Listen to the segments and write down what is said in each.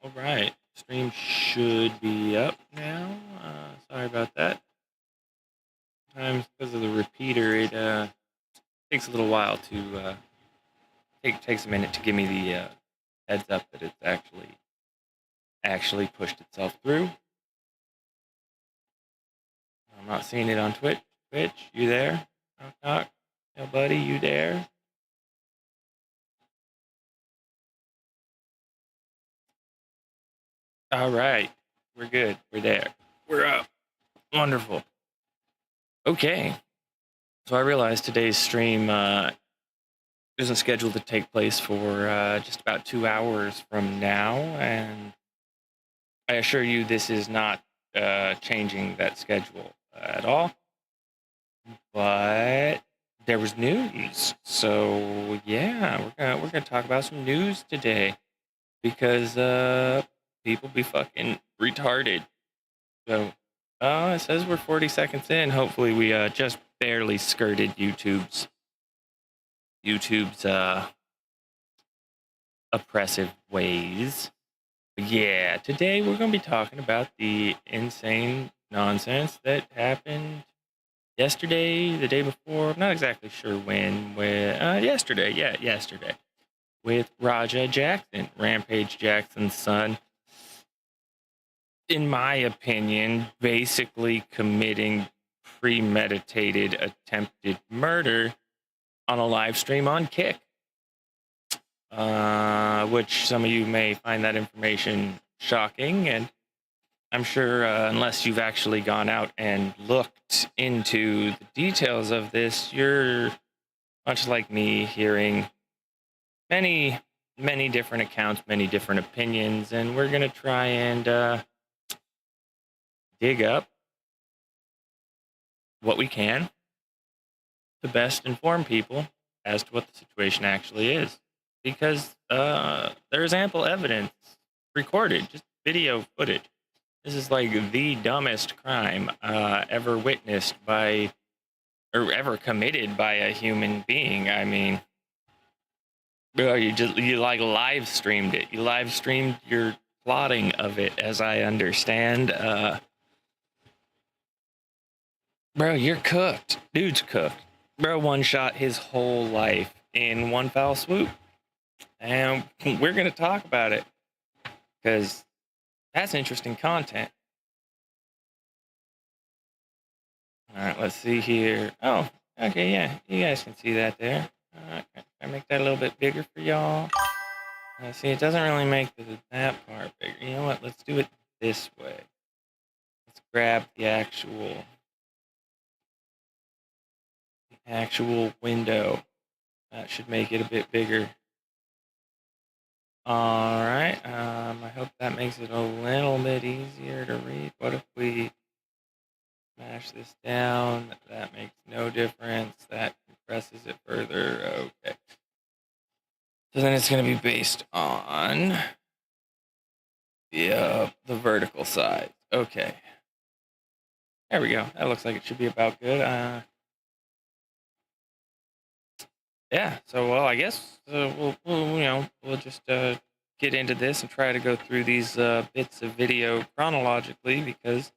All right. Stream should be up now. Sorry about that. Sometimes because of the repeater, it takes a little while to takes a minute to give me the heads up that it's actually pushed itself through. I'm not seeing it on Twitch. Twitch, you there? Knock knock. Yo, buddy, you there? All right, we're good. We're there. We're up. Wonderful. Okay. So I realized today's stream isn't scheduled to take place for just about 2 hours from now, and I assure you this is not changing that schedule at all. But there was news, so yeah, we're gonna talk about some news today because people be fucking retarded. So it says we're 40 seconds in. Hopefully we just barely skirted YouTube's oppressive ways. But yeah, today we're going to be talking about the insane nonsense that happened yesterday, the day before. I'm not exactly sure when. Yesterday, yesterday, with Raja Jackson, Rampage Jackson's son. In my opinion, basically committing premeditated attempted murder on a live stream on Kick. Which some of you may find that information shocking, and I'm sure unless you've actually gone out and looked into the details of this, you're much like me, hearing many different accounts, many different opinions, and we're going to try and dig up what we can to best inform people as to what the situation actually is. Because there's ample evidence recorded, just video footage. This is like the dumbest crime ever witnessed by, or ever committed by a human being. I mean, you like live streamed it. You live streamed your plotting of it, as I understand. Bro, you're cooked. Dude's cooked. Bro one shot his whole life in one foul swoop. And we're going to talk about it because that's interesting content. All right, let's see here. Oh, okay, yeah, you guys can see that there. Can I make that a little bit bigger for y'all? See, it doesn't really make that part bigger. You know what? Let's do it this way. Let's grab the actual window. That should make it a bit bigger. All right. I hope that makes it a little bit easier to read. What if we smash this down? That makes no difference. That compresses it further. Okay. So then it's going to be based on the vertical size. Okay. There we go. That looks like it should be about good. Yeah. So well, I guess we'll just get into this and try to go through these bits of video chronologically, because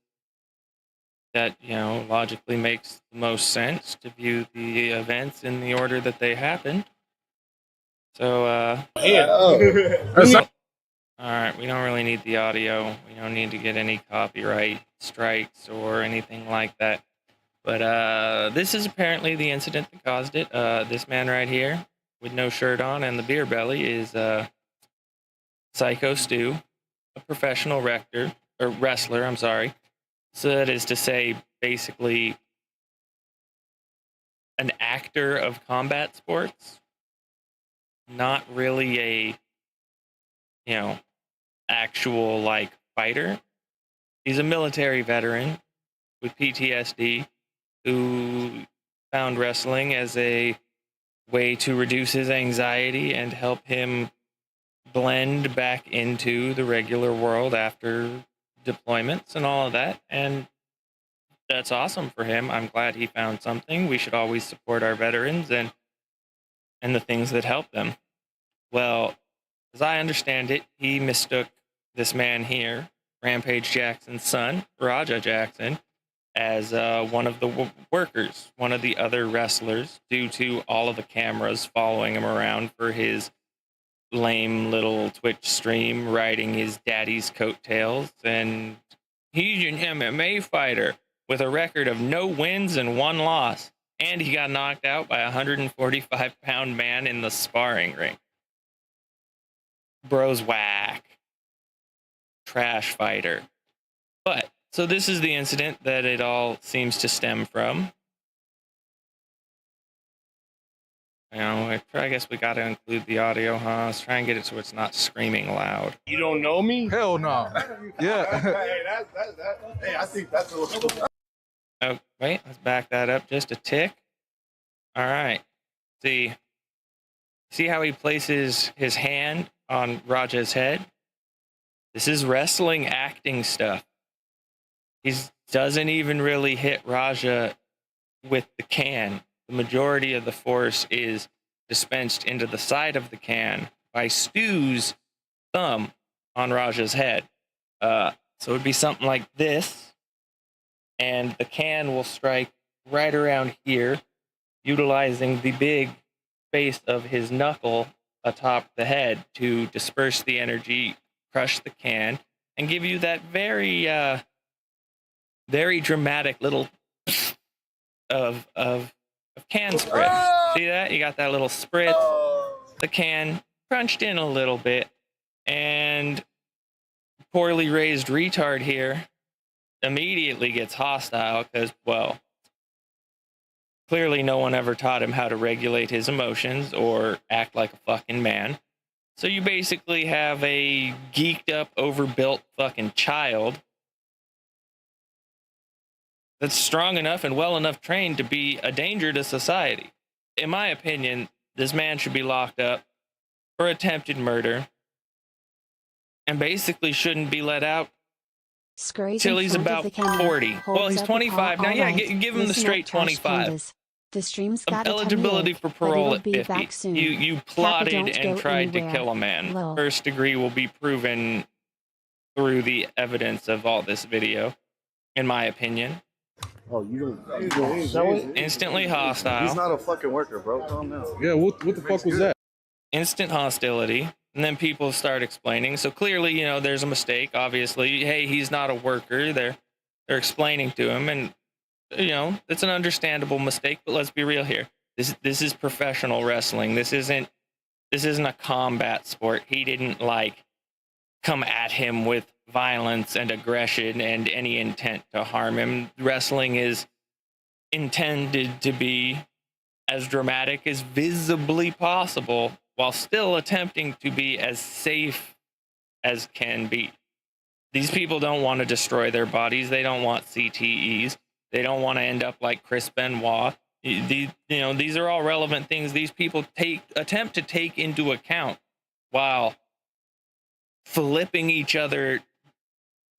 that logically makes the most sense to view the events in the order that they happened. So all right, we don't really need the audio. We don't need to get any copyright strikes or anything like that. But this is apparently the incident that caused it. This man right here with no shirt on and the beer belly is Psycho Stu, a professional wrestler, I'm sorry. So that is to say, basically an actor of combat sports, not really a, actual like fighter. He's a military veteran with PTSD who found wrestling as a way to reduce his anxiety and help him blend back into the regular world after deployments and all of that. And that's awesome for him. I'm glad he found something. We should always support our veterans and the things that help them. Well, as I understand it, he mistook this man here, Rampage Jackson's son, Raja Jackson, as one of the workers, one of the other wrestlers, due to all of the cameras following him around for his lame little Twitch stream, riding his daddy's coattails. And he's an MMA fighter with a record of no wins and 1 loss. And he got knocked out by a 145-pound man in the sparring ring. Bro's whack. Trash fighter. But, so this is the incident that it all seems to stem from. You know, I guess we got to include the audio, huh? Let's try and get it so it's not screaming loud. You don't know me? Hell no. Yeah. Hey, I think that's a little... Oh, wait, let's back that up just a tick. All right. See how he places his hand on Raja's head? This is wrestling acting stuff. He doesn't even really hit Raja with the can. The majority of the force is dispensed into the side of the can by Stu's thumb on Raja's head. So it would be something like this, and the can will strike right around here, utilizing the big space of his knuckle atop the head to disperse the energy, crush the can, and give you that very, very dramatic little of can spritz. See that? You got that little spritz. The can crunched in a little bit, and poorly raised retard here immediately gets hostile because, well, clearly no one ever taught him how to regulate his emotions or act like a fucking man. So you basically have a geeked up, overbuilt fucking child that's strong enough and well enough trained to be a danger to society. In my opinion, this man should be locked up for attempted murder and basically shouldn't be let out till he's about 40. Well, he's 25 now. Yeah, give him the straight 25. The stream's got Eligibility for parole at 50. You plotted and tried to kill a man. First degree will be proven through the evidence of all this video, in my opinion. Oh, you don't show it? Instantly hostile. He's not a fucking worker, bro. Calm down. Yeah, what the fuck was that? Instant hostility. And then people start explaining. So clearly, you know, there's a mistake, obviously. Hey, he's not a worker. They're explaining to him, and you know, it's an understandable mistake, but let's be real here. This is professional wrestling. This isn't a combat sport. He didn't like come at him with violence and aggression and any intent to harm him. Wrestling is intended to be as dramatic as visibly possible while still attempting to be as safe as can be. These people don't want to destroy their bodies. They don't want CTEs. They don't want to end up like Chris Benoit. These are all relevant things these people attempt to take into account while flipping each other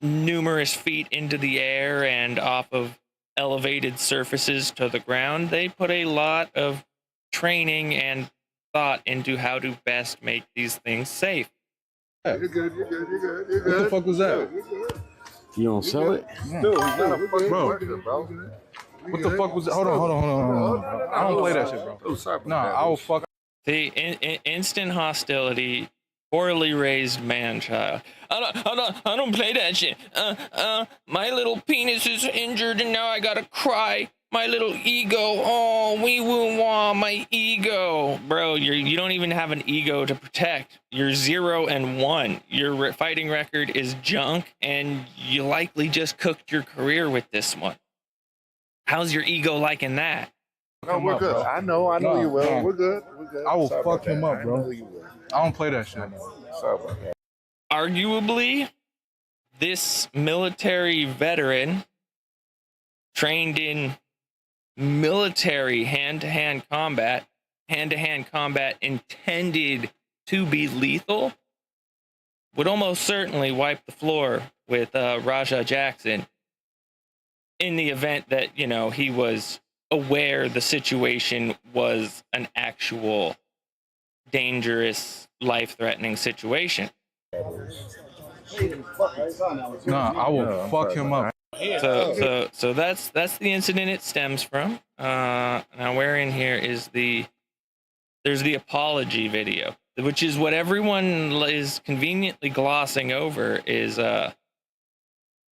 numerous feet into the air and off of elevated surfaces to the ground. They put a lot of training and thought into how to best make these things safe. You're good. What the fuck was that? You don't sell it? Dude, he's not a fucking worker, bro. What the fuck was that? Hold on. I don't play that shit, bro. Oh, sorry. Nah, I will fuck. See, instant hostility, poorly raised man-child. I don't play that shit. My little penis is injured and now I gotta cry. My little ego. Oh, wee woo wah, my ego. Bro, you don't even have an ego to protect. You're 0 and 1. Your fighting record is junk, and you likely just cooked your career with this one. How's your ego liking that? No, we're good. I know you will. No. We're good. I will fuck him up, bro. I know you will. I don't play that shit. Sorry about that. Arguably, this military veteran trained in military hand-to-hand combat intended to be lethal, would almost certainly wipe the floor with Raja Jackson in the event that, you know, he was aware the situation was an actual dangerous, life-threatening situation. Nah, I will fuck him up. So that's the incident it stems from. Now where in here is there's the apology video, which is what everyone is conveniently glossing over. Is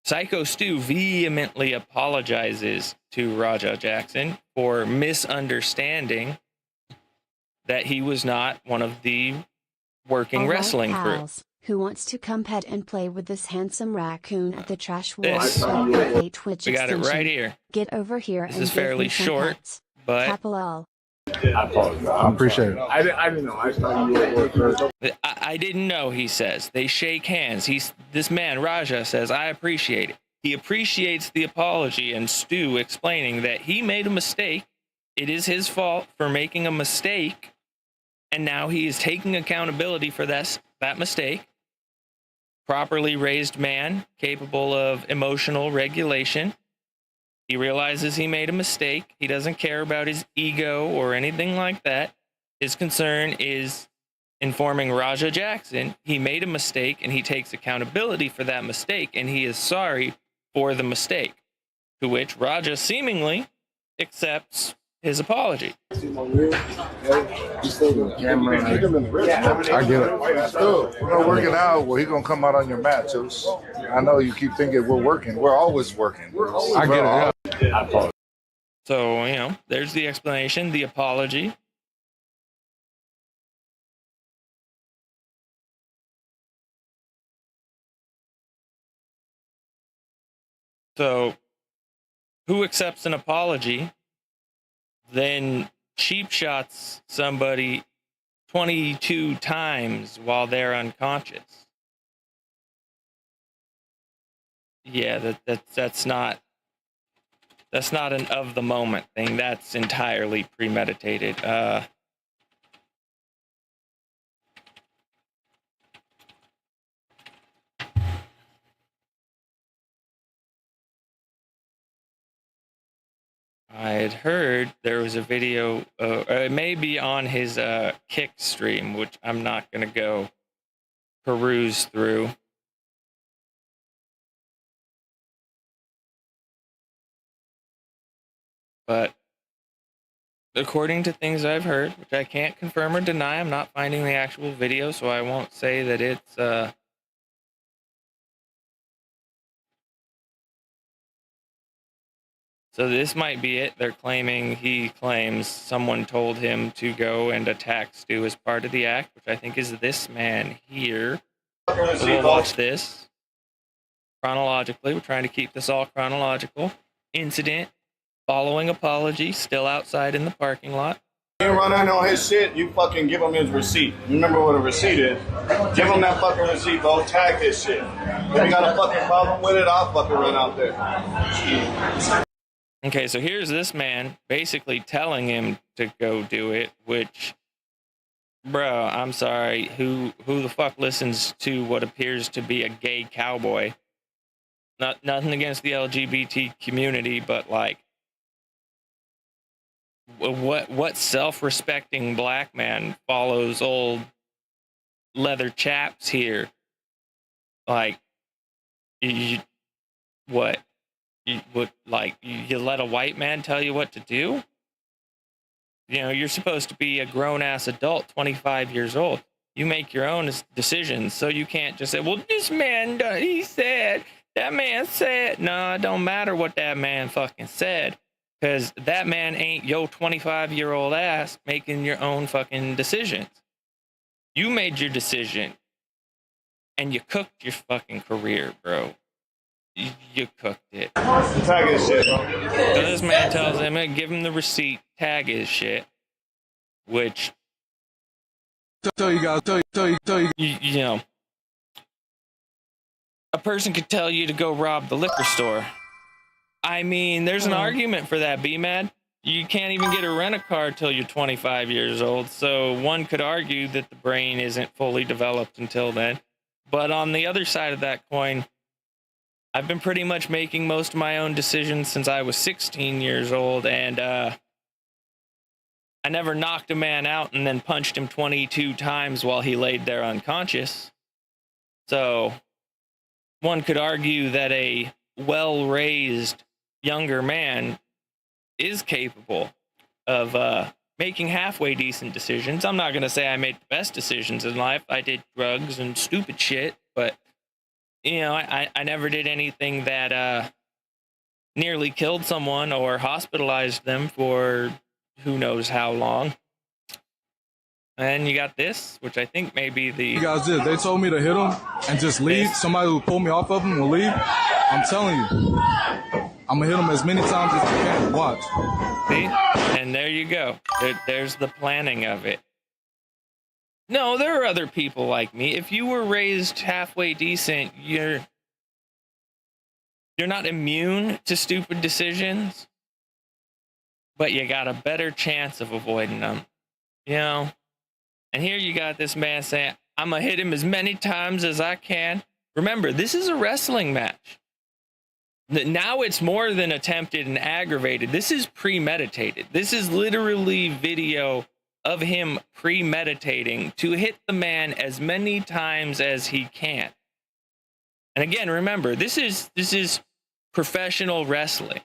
Psycho Stu vehemently apologizes to Raja Jackson for misunderstanding that he was not one of the working wrestling crew. Who wants to come pet and play with this handsome raccoon at the trash wall? This. We got it right here. Get over here. This is fairly short, but Capital. I appreciate it. I didn't know. I thought you were first. I didn't know, he says. They shake hands. This man, Raja, says, I appreciate it. He appreciates the apology and Stu explaining that he made a mistake. It is his fault for making a mistake. And now he is taking accountability for that mistake. Properly raised man, capable of emotional regulation. He realizes he made a mistake. He doesn't care about his ego or anything like that. His concern is informing Raja Jackson he made a mistake and he takes accountability for that mistake and he is sorry for the mistake. To which Raja seemingly accepts his apology. I get it. We're gonna work it out. Well, he's gonna come out on your matches. I know you keep thinking we're working. We're always working. I get it. Yeah. So, there's the explanation, the apology. So, who accepts an apology, then cheap shots somebody 22 times while they're unconscious? Yeah, that's not an of the moment thing. That's entirely premeditated. I had heard there was a video, it may be on his Kick stream, which I'm not going to go peruse through. But according to things I've heard, which I can't confirm or deny, I'm not finding the actual video, so I won't say that it's so this might be it. They're claiming, he claims someone told him to go and attack Stu as part of the act, which I think is this man here. So we'll watch this chronologically. We're trying to keep this all chronological. Incident, following apology, still outside in the parking lot. You run in on his shit, you fucking give him his receipt. You remember what a receipt is? Give him that fucking receipt, bro. Tag his shit. If you got a fucking problem with it, I'll fucking run out there. Okay, so here's this man basically telling him to go do it, which, bro, I'm sorry, who the fuck listens to what appears to be a gay cowboy? Nothing against the LGBT community, but like, what self-respecting black man follows old leather chaps here? Like, what? You let a white man tell you what to do? You're supposed to be a grown-ass adult, 25 years old. You make your own decisions, so you can't just say, well, this man, he said, that man said. No, it don't matter what that man fucking said, because that man ain't your 25-year-old ass making your own fucking decisions. You made your decision, and you cooked your fucking career, bro. You cooked it. Tag his shit, bro. So this man tells him, give him the receipt, tag his shit, which, Tell you. A person could tell you to go rob the liquor store. I mean, there's an argument for that, B-Mad. You can't even get a rent-a-car till you're 25 years old, so one could argue that the brain isn't fully developed until then. But on the other side of that coin, I've been pretty much making most of my own decisions since I was 16 years old, and I never knocked a man out and then punched him 22 times while he laid there unconscious. So one could argue that a well-raised younger man is capable of making halfway decent decisions. I'm not going to say I made the best decisions in life. I did drugs and stupid shit, but, you know, I never did anything that nearly killed someone or hospitalized them for who knows how long. And you got this, which I think may be the... You guys did. They told me to hit him and just leave. Somebody who pulled me off of him will leave. I'm telling you. I'm going to hit him as many times as I can. Watch. See? And there you go. There's the planning of it. No, there are other people like me. If you were raised halfway decent, you're not immune to stupid decisions, but you got a better chance of avoiding them. You know? And here you got this man saying, I'm going to hit him as many times as I can. Remember, this is a wrestling match. Now it's more than attempted and aggravated. This is premeditated. This is literally video of him premeditating to hit the man as many times as he can. And again, remember, this is professional wrestling.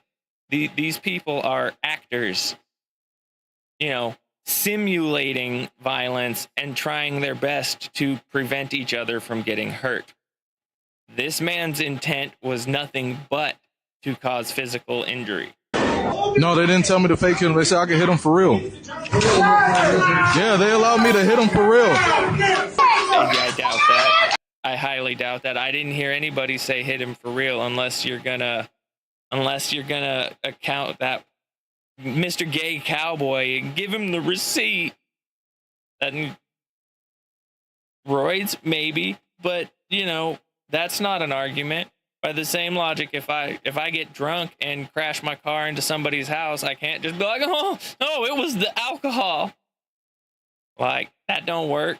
These people are actors, you know, simulating violence and trying their best to prevent each other from getting hurt. This man's intent was nothing but to cause physical injury. No, they didn't tell me to fake him. They said I could hit him for real. Yeah, they allowed me to hit him for real. I doubt that. I highly doubt that. I didn't hear anybody say hit him for real unless you're gonna account that Mr. Gay Cowboy and give him the receipt. And roids, maybe, but you know, that's not an argument. By the same logic, if I get drunk and crash my car into somebody's house, I can't just be like, oh, it was the alcohol. Like, that don't work.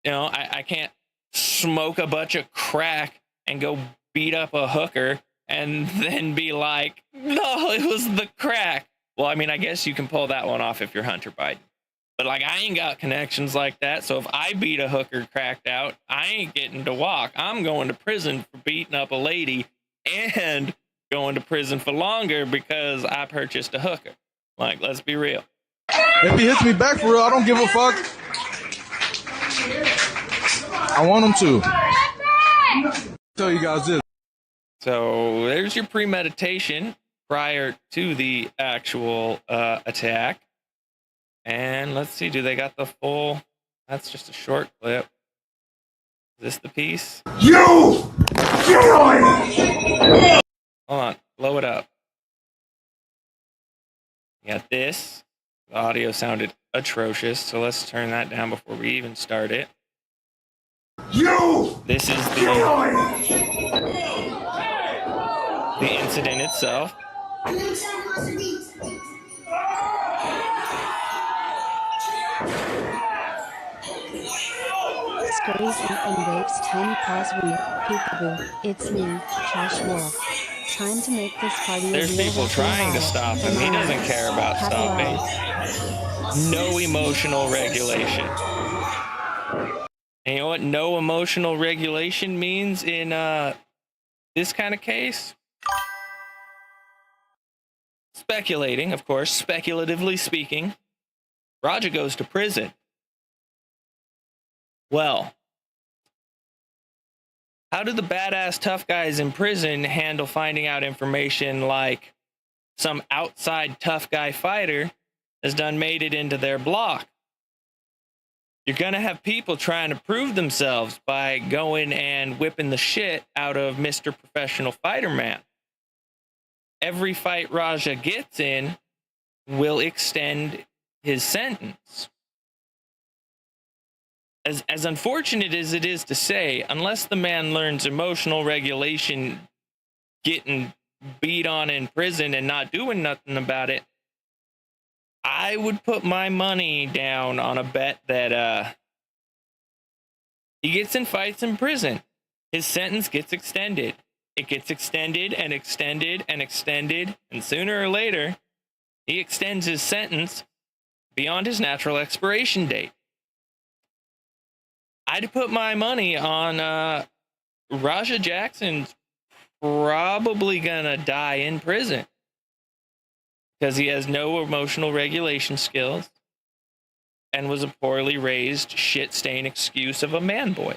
You know, I can't smoke a bunch of crack and go beat up a hooker and then be like, no, it was the crack. Well, I mean, I guess you can pull that one off if you're Hunter Biden. But, like, I ain't got connections like that, so if I beat a hooker cracked out, I ain't getting to walk. I'm going to prison for beating up a lady and going to prison for longer because I purchased a hooker. Like, let's be real. If he hits me back for real, I don't give a fuck. I want him to. Tell you guys this. So, there's your premeditation prior to the actual attack. And let's see, do they got the full? That's just a short clip. Is this the piece? You! Hold on, blow it up. You got this. The audio sounded atrocious, so let's turn that down before we even start it. You! This is the incident itself. Scurries and waves tiny paws wink, peekaboo, it's me, Trash Wolf. Time to make this party There's people trying to stop him. He doesn't care about stopping. No emotional regulation. And you know what no emotional regulation means in this kind of case? Speculating, of course, speculatively speaking, Raja goes to prison. Well, how do the badass tough guys in prison handle finding out information like some outside tough guy fighter has done made it into their block? You're going to have people trying to prove themselves by going and whipping the shit out of Mr. Professional Fighter Man. Every fight Raja gets in will extend his sentence. As unfortunate as it is to say, unless the man learns emotional regulation, getting beat on in prison and not doing nothing about it, I would put my money down on a bet that he gets in fights in prison. His sentence gets extended. It gets extended and extended and extended, and sooner or later, he extends his sentence beyond his natural expiration date. I'd put my money on Raja Jackson's probably gonna die in prison because he has no emotional regulation skills and was a poorly raised, shit-stained excuse of a man boy.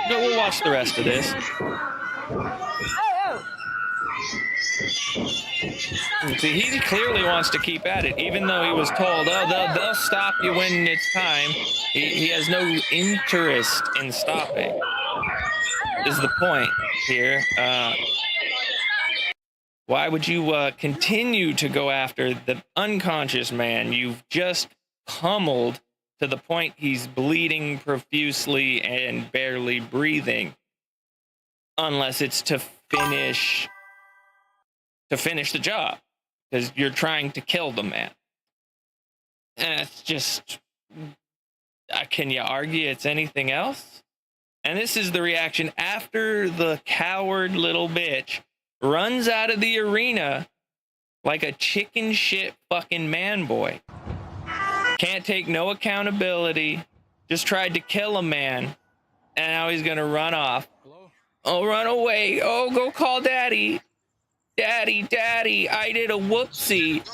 But we'll watch the rest of this. See, he clearly wants to keep at it, even though he was told, oh, they'll stop you when it's time. He has no interest in stopping, is the point here. Why would you continue to go after the unconscious man you've just pummeled to the point he's bleeding profusely and barely breathing, unless it's to finish the job, because you're trying to kill the man? And it's just, can you argue it's anything else? And this is the reaction after the coward little bitch runs out of the arena like a chicken shit fucking man boy. Can't take no accountability. Just tried to kill a man, and now he's gonna run off. Hello? Oh, run away. Oh, go call daddy. Daddy, I did a whoopsie.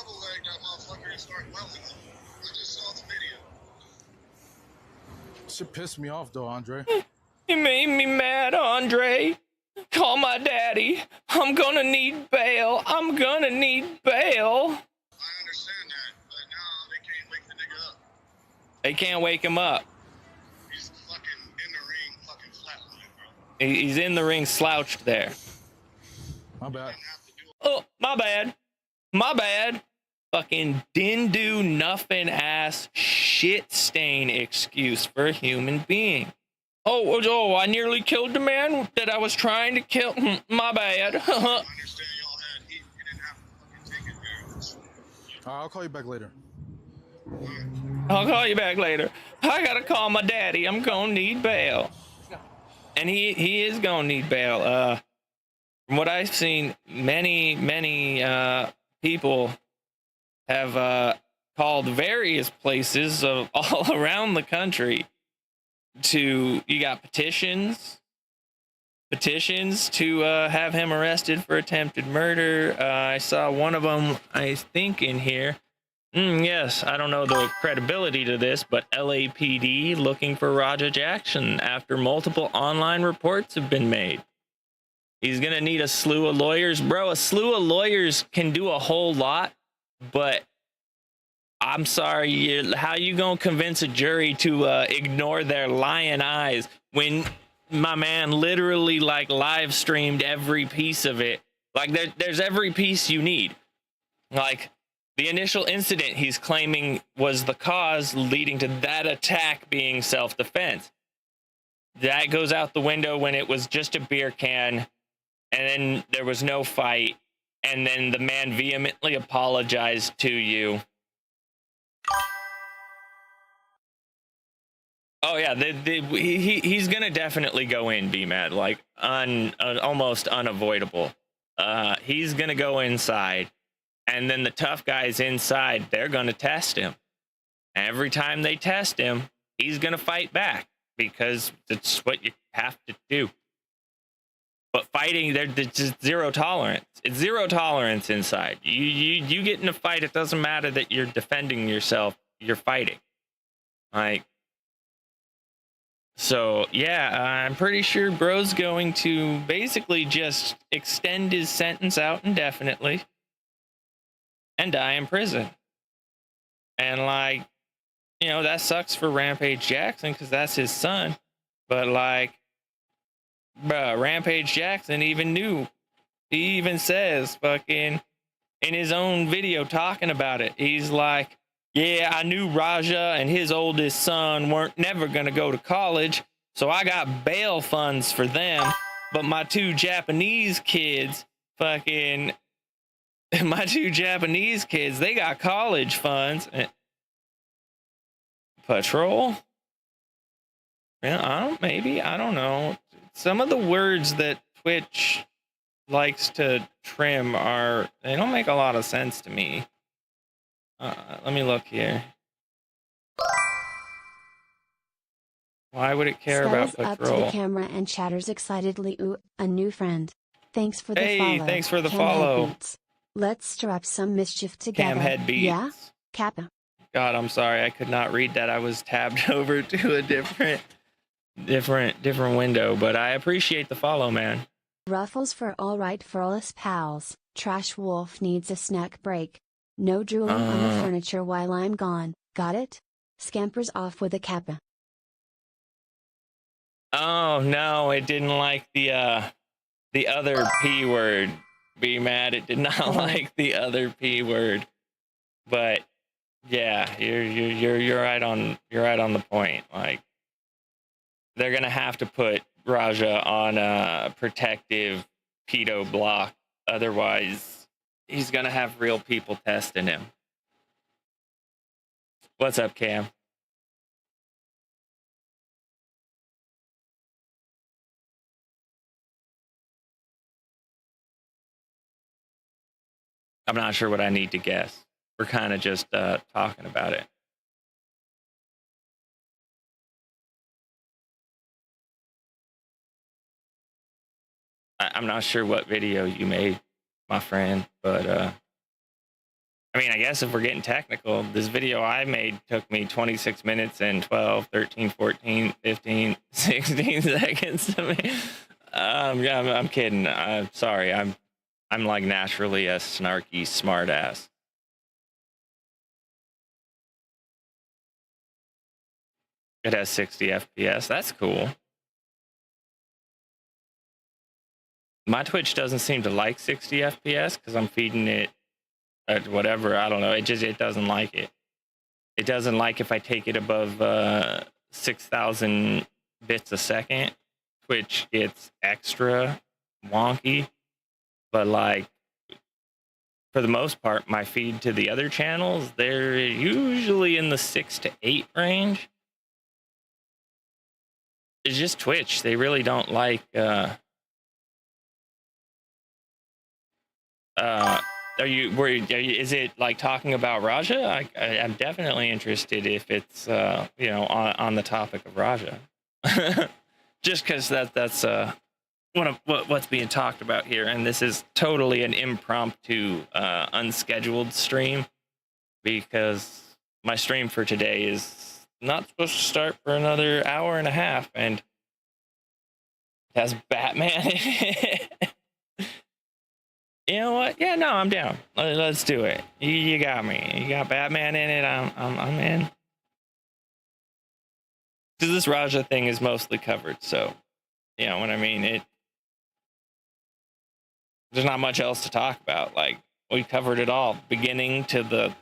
Shit pissed me off though, Andre. You made me mad, Andre. Call my daddy. I'm gonna need bail. I understand that, but no, they can't wake the nigga up. They can't wake him up. He's fucking in the ring, fucking flatline, bro. He's in the ring slouched there. My bad. Oh, my bad. Fucking din-do nothing ass shit stain excuse for a human being. Oh, I nearly killed the man that I was trying to kill. My bad. I understand y'all had heat. You didn't have to fucking take it there. I'll call you back later. I'll call you back later. I gotta call my daddy. I'm gonna need bail. And he is gonna need bail. From what I've seen, many people have called various places of all around the country you got petitions to have him arrested for attempted murder. I saw one of them, I think, in here. Yes, I don't know the credibility to this, but LAPD looking for Raja Jackson after multiple online reports have been made. He's gonna need a slew of lawyers. Bro, a slew of lawyers can do a whole lot, but I'm sorry, how you gonna convince a jury to ignore their lying eyes when my man literally like live streamed every piece of it? Like there's every piece you need. Like the initial incident he's claiming was the cause leading to that attack being self-defense. That goes out the window when it was just a beer can, and then there was no fight, and then the man vehemently apologized to you. Oh yeah, he's gonna definitely go in, B-Mad, like almost unavoidable. He's gonna go inside, and then the tough guys inside, they're gonna test him. Every time they test him, he's gonna fight back because it's what you have to do. But fighting, there's just zero tolerance. It's zero tolerance inside. You get in a fight, it doesn't matter that you're defending yourself. You're fighting. Like. So, yeah, I'm pretty sure bro's going to basically just extend his sentence out indefinitely and die in prison. And, like, you know, that sucks for Rampage Jackson because that's his son. But, like, bruh, Rampage Jackson even knew. He even says, fucking, in his own video talking about it, he's like, yeah, I knew Raja and his oldest son weren't never going to go to college, so I got bail funds for them. But my two Japanese kids, they got college funds. Patrol? Yeah, I don't know. Some of the words that Twitch likes to trim they don't make a lot of sense to me. Let me look here. Why would it care about Scuttles up to patrol? the camera and chatters excitedly. Ooh, a new friend. Thanks for the Hey, follow. thanks for the Cam follow. Headbeats. Let's stir up some mischief together. Cam Headbeats. Yeah? Kappa. God, I'm sorry. I could not read that. I was tabbed over to a different window, but I appreciate the follow, man. Ruffles for all right for all us pals. Trash Wolf needs a snack break. No drooling on the furniture while I'm gone. Got it? Scampers off with a kappa. Oh no, it didn't like the other P word. Be mad, it did not like the other P word. But yeah, you're right on the point. Like, they're gonna have to put Raja on a protective pedo block, otherwise he's gonna have real people testing him. What's up, Cam? I'm not sure what I need to guess. We're kind of just talking about it. I'm not sure what video you made, my friend, but I mean, I guess if we're getting technical, this video I made took me 26 minutes and 12, 13, 14, 15, 16 seconds to make. Yeah, I'm kidding. I'm sorry. I'm like naturally a snarky smartass. It has 60 FPS. That's cool. My Twitch doesn't seem to like 60 FPS because I'm feeding it at whatever. I don't know. It doesn't like it. It doesn't like if I take it above 6,000 bits a second. Twitch gets extra wonky. But like, for the most part, my feed to the other channels, they're usually in the 6 to 8 range. It's just Twitch. They really don't like is it like talking about Raja? I'm definitely interested if it's on the topic of Raja. Just because that's one of what's being talked about here, and this is totally an impromptu, unscheduled stream, because my stream for today is not supposed to start for another hour and a half, and it has Batman in it. You know what? Yeah, no, I'm down. Let's do it. You got me. You got Batman in it. I'm in. Because this Raja thing is mostly covered, so you know what I mean. There's not much else to talk about. Like, we covered it all, beginning to the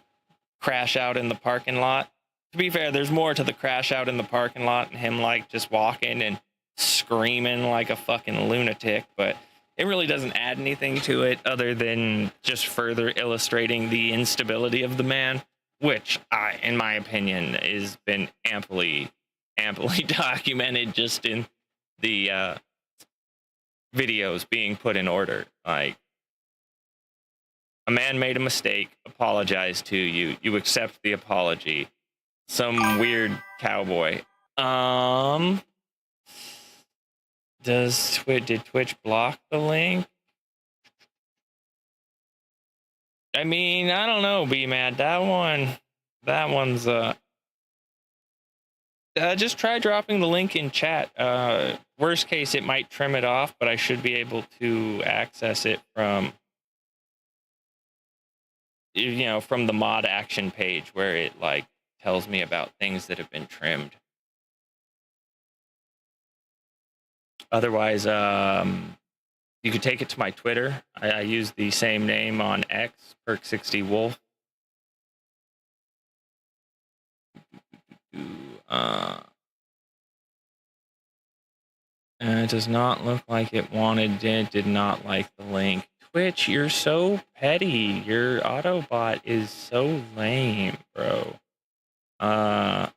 crash out in the parking lot. To be fair, there's more to the crash out in the parking lot and him like just walking and screaming like a fucking lunatic, but it really doesn't add anything to it other than just further illustrating the instability of the man, which in my opinion, has been amply documented just in the videos being put in order. Like, a man made a mistake, apologized to you, you accept the apology. Some weird cowboy. Did Twitch block the link? I mean, I don't know, B-Man. That one's just try dropping the link in chat. Worst case, it might trim it off, but I should be able to access it from from the mod action page where it like tells me about things that have been trimmed. Otherwise, you could take it to my Twitter. I use the same name on X, Perk60Wolf. It does not look like it did not like the link. Twitch, you're so petty. Your Autobot is so lame, bro. Yeah,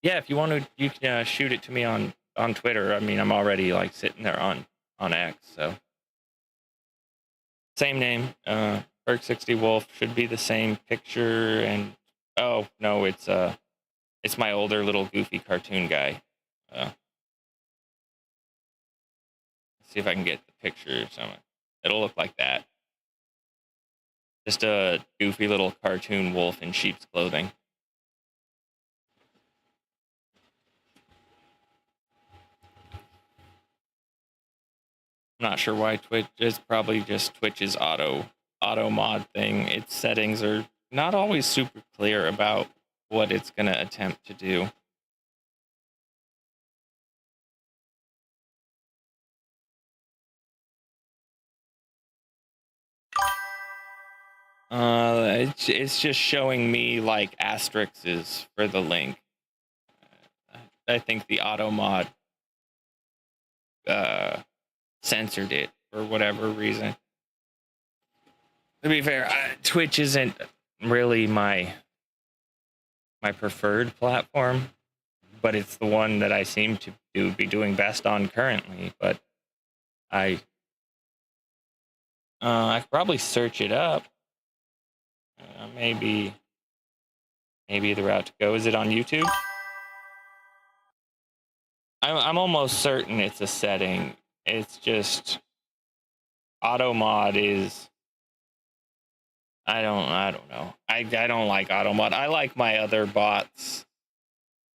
if you want to, you can shoot it to me on Twitter. I mean, I'm already like sitting there on X, so same name. Perk60Wolf should be the same picture, and oh no, it's my older little goofy cartoon guy. Let's see if I can get the picture. It'll look like that. Just a goofy little cartoon wolf in sheep's clothing. I'm not sure why Twitch is probably just Twitch's auto mod thing. Its settings are not always super clear about what it's going to attempt to do. It's just showing me like asterisks for the link. I think the auto mod censored it for whatever reason. To be fair, Twitch isn't really my preferred platform, but it's the one that I seem to be doing best on currently. But I could probably search it up. Maybe the route to go. Is it on YouTube? I'm almost certain it's a setting. It's just auto mod is. I don't know. I don't like auto mod. I like my other bots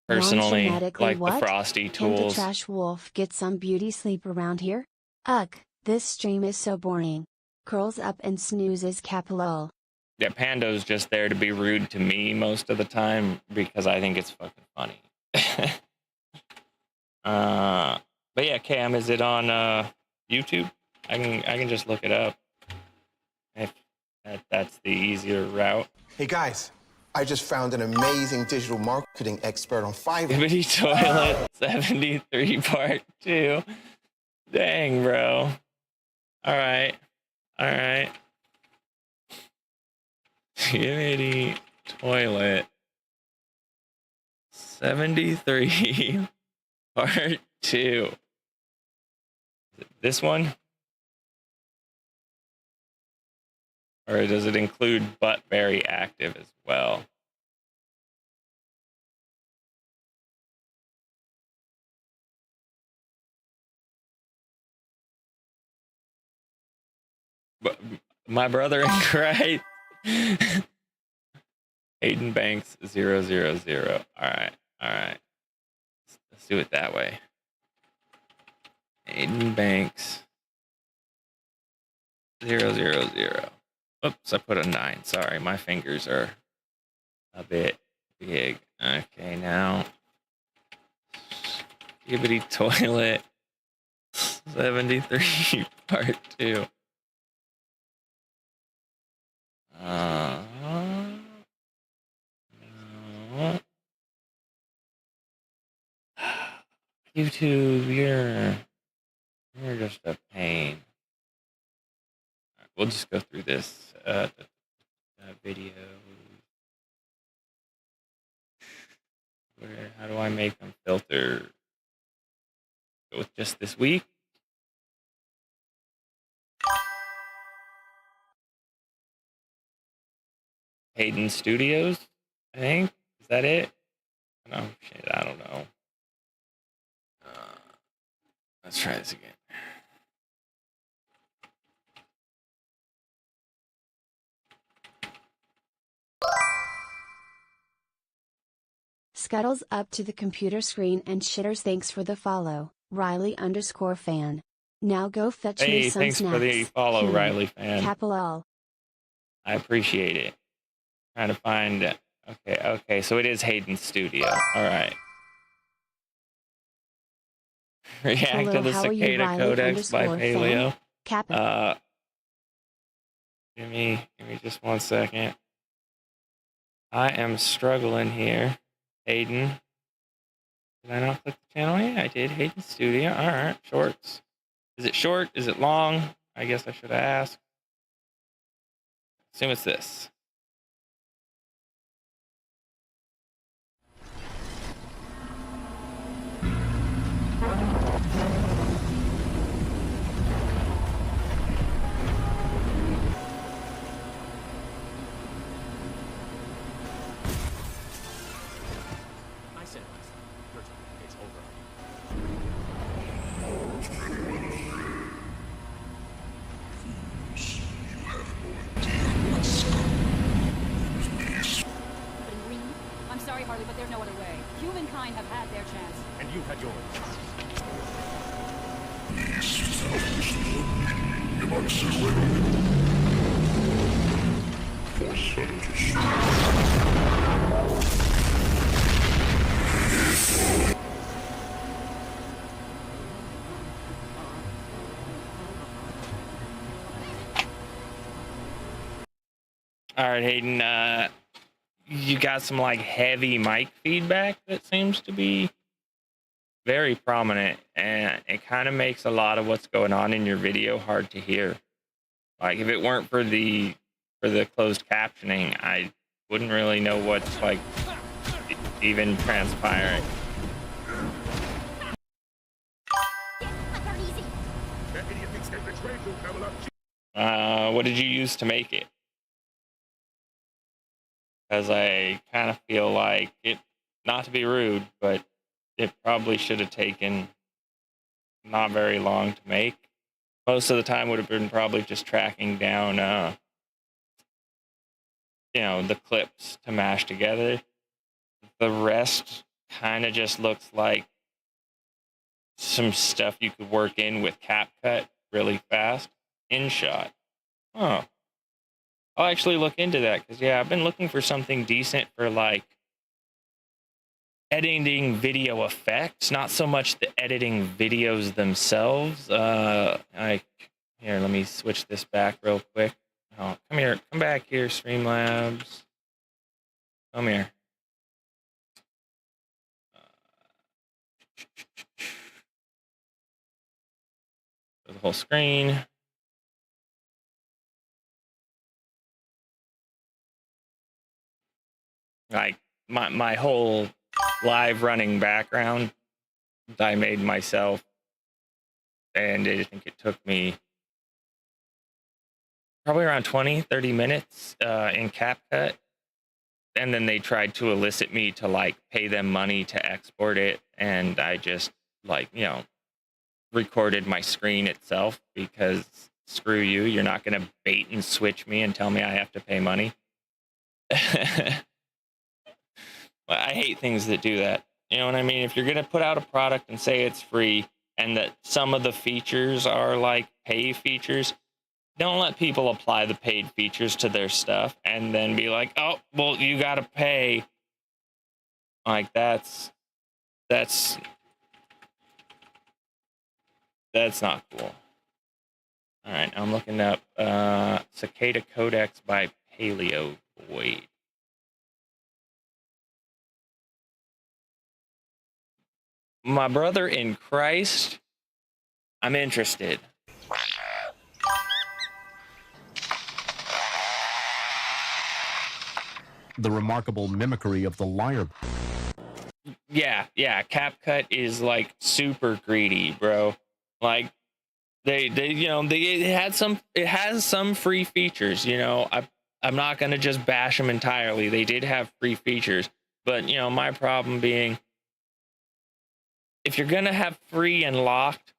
personally, like the Frosty tools. Can the Trash Wolf get some beauty sleep around here? Ugh, this stream is so boring. Curls up and snoozes Capilol. Yeah, Pando's just there to be rude to me most of the time because I think it's fucking funny. But yeah, Cam, is it on YouTube? I can just look it up. If that's the easier route. Hey guys, I just found an amazing digital marketing expert on Fiverr. Skibidi Toilet 73 Part 2. Dang, bro. All right. Skibidi Toilet 73 Part 2. This one? Or does it include Butt Very Active as well? But my brother in Christ. Hayden Banks 000. All right. Let's do it that way. Hayden Banks 000. Oops, I put a 9. Sorry, my fingers are a bit big. Okay, now Skibidi Toilet 73 Part 2. YouTube, you're just a pain. Right, we'll just go through this video. How do I make them filter? Go with just this week. Hayden Studios, I think. Is that it? No, shit, I don't know. Let's try this again. Scuttles up to the computer screen and shitters thanks for the follow, Riley_fan. Now go fetch me some thanks snacks. For the follow, Riley fan. Capital. I appreciate it. Trying to find. Okay, so it is Hayden Studio. All right. React Hello, to the how are you, Cicada Riley Codex by _fan? Paleo. Give me just 1 second. I am struggling here. Hayden. Did I not click the channel? Yeah, I did. Hayden Studio. All right, shorts. Is it short? Is it long? I guess I should ask. Assume it's this. mine have had their chance. And you've had yours. All right, Hayden, you got some like heavy mic feedback that seems to be very prominent, and it kind of makes a lot of what's going on in your video hard to hear. Like if it weren't for the closed captioning, I wouldn't really know what's like even transpiring. What did you use to make it? Because I kind of feel like it, not to be rude, but it probably should have taken not very long to make. Most of the time would have been probably just tracking down, you know, the clips to mash together. The rest kind of just looks like some stuff you could work in with CapCut really fast. InShot. Oh. I'll actually look into that because, yeah, I've been looking for something decent for, like, editing video effects, not so much the editing videos themselves. Here, let me switch this back real quick. Oh, come back here, Streamlabs. Come here. The whole screen. Like my whole live running background I made myself, and I think it took me probably around 20-30 minutes in CapCut, and then they tried to elicit me to like pay them money to export it, and I just like, you know, recorded my screen itself because screw you, you're not gonna bait and switch me and tell me I have to pay money. I hate things that do that. You know what I mean? If you're going to put out a product and say it's free and that some of the features are like pay features, don't let people apply the paid features to their stuff and then be like, oh, well, you got to pay. Like that's not cool. All right, I'm looking up Cicada Codex by Paleo Void. My brother in Christ, I'm interested. The remarkable mimicry of the liar. Yeah, CapCut is like super greedy, bro. Like they you know, it has some free features, you know. I'm not going to just bash them entirely. They did have free features, but you know, my problem being, if you're going to have free and locked,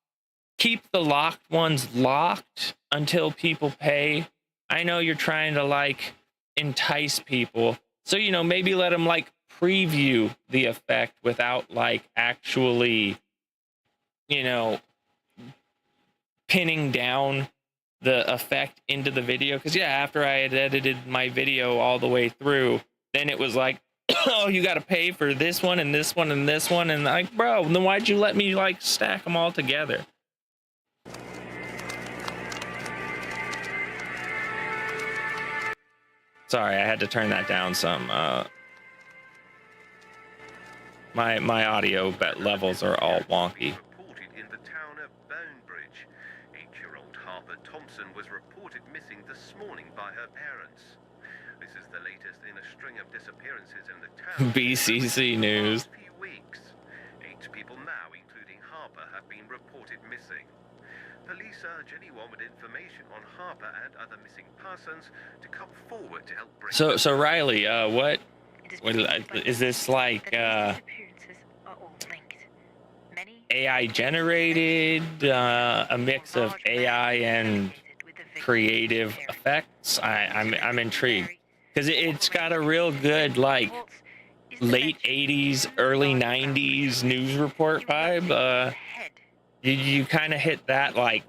keep the locked ones locked until people pay. I know you're trying to like entice people. So, you know, maybe let them like preview the effect without like actually, you know, pinning down the effect into the video. Because, yeah, after I had edited my video all the way through, then it was like, oh, you got to pay for this one and this one and this one. And like, bro, then why'd you let me like stack them all together? Sorry, I had to turn that down some. My audio levels are all wonky. Reported in the town of Bonebridge. 8-year-old Harper Thompson was reported missing this morning by her parents. This is the latest in a string of disappearances in the town. BCC News. Few weeks. 8 people now, including Harper, have been reported missing. Police urge anyone with information on Harper and other missing persons to come forward to help bring. So Riley, what is this like? AI generated, a mix of AI and creative effects. I'm intrigued because it's got a real good like late 80s, early 90s news report vibe. You kind of hit that like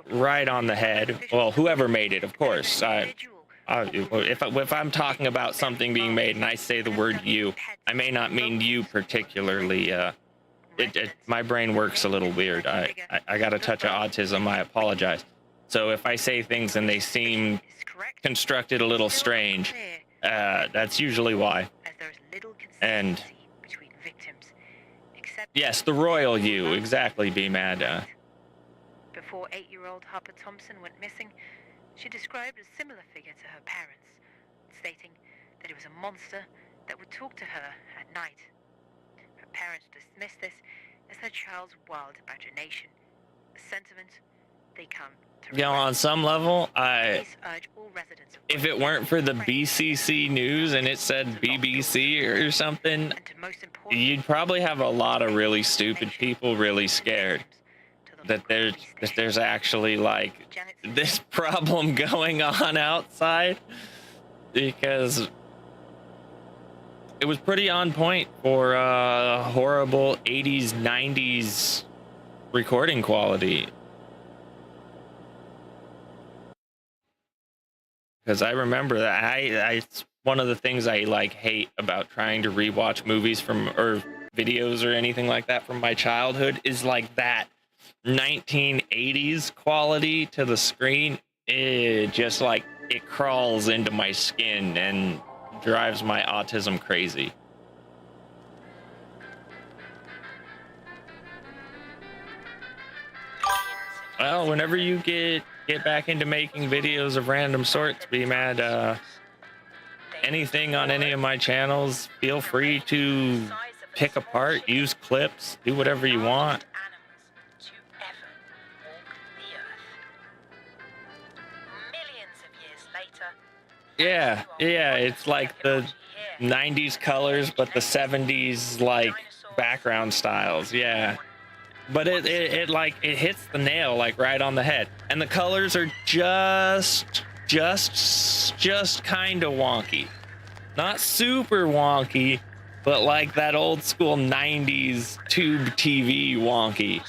right on the head. Well, whoever made it, of course. If I'm talking about something being made and I say the word you, I may not mean you particularly. My brain works a little weird. I got a touch of autism. I apologize. So if I say things and they seem constructed a little strange, that's usually why. And yes, the royal you, exactly, B-Mad. Before 8-year-old Harper Thompson went missing, she described a similar figure to her parents, stating that it was a monster that would talk to her at night. Her parents dismissed this as their child's wild imagination, a sentiment they come to You know, on some level, if it weren't for the BCC news and it said BBC or something, you'd probably have a lot of really stupid people really scared that there's actually like this problem going on outside, because it was pretty on point for horrible 80s 90s recording quality. Because I remember that it's one of the things I like hate about trying to rewatch movies or videos or anything like that from my childhood is like that 1980s quality to the screen. It just like it crawls into my skin and drives my autism crazy. Well, whenever you get back into making videos of random sorts, B-Mad, anything on any of my channels, feel free to pick apart, use clips, do whatever you want. Yeah, it's like the 90s colors, but the 70s like background styles, yeah. But it hits the nail like right on the head. And the colors are just kind of wonky. Not super wonky, but like that old school 90s tube TV wonky.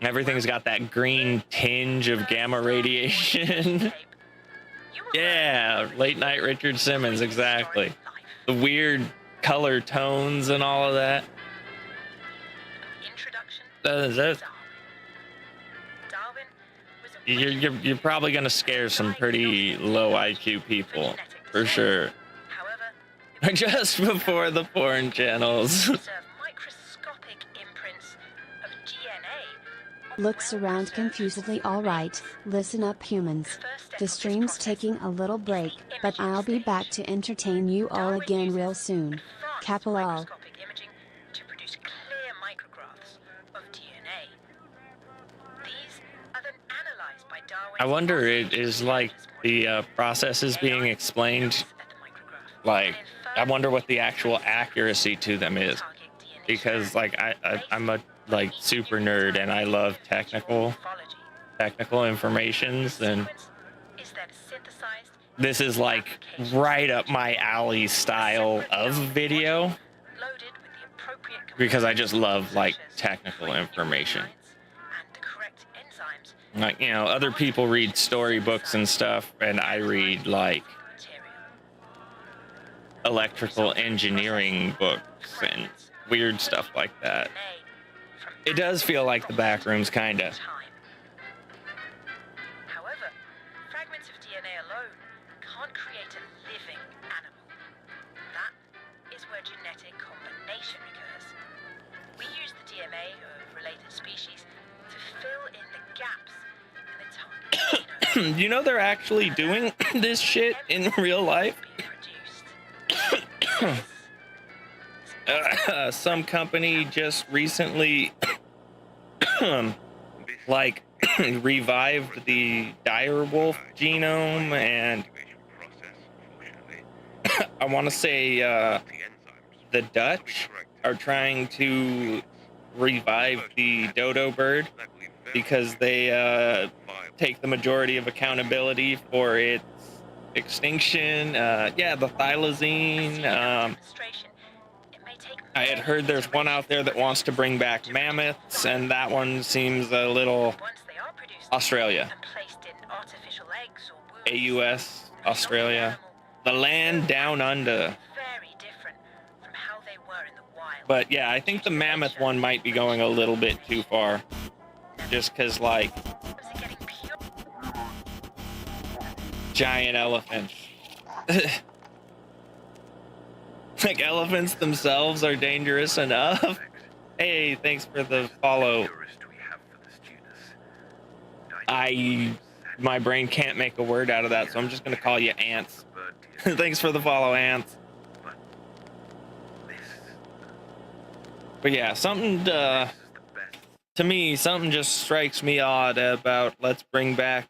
Everything's got that green tinge of gamma radiation. Yeah, late night Richard Simmons, exactly. The weird color tones and all of that. You're probably gonna scare some pretty low IQ people, for sure. Just before the porn channels. Looks around confusedly. Alright, listen up humans. The stream's taking a little break, but I'll be back to entertain you all again real soon. Capital. I wonder, is like the process is being explained, like, I wonder what the actual accuracy to them is, because like I'm a like super nerd and I love technical informations, and this is like right up my alley style of video, because I just love like technical information. Like, you know, other people read storybooks and stuff, and I read like electrical engineering books and weird stuff like that. It does feel like the back rooms, kinda. However, fragments of DNA alone can't create a living animal. That is where genetic combination occurs. We use the DNA of related species to fill in the gaps in the target. You know, they're actually doing this shit in real life. Some company just recently like revived the direwolf genome, and I want to say the Dutch are trying to revive the dodo bird because they take the majority of accountability for its extinction. Yeah, the thylacine. I had heard there's one out there that wants to bring back mammoths, and that one seems a little Australia. AUS, Australia. The land down under. But yeah, I think the mammoth one might be going a little bit too far. Just because, like, giant elephants. Like, elephants themselves are dangerous enough. Hey, thanks for the follow. My brain can't make a word out of that, so I'm just gonna call you ants. Thanks for the follow, ants. But yeah, something to me, something just strikes me odd about let's bring back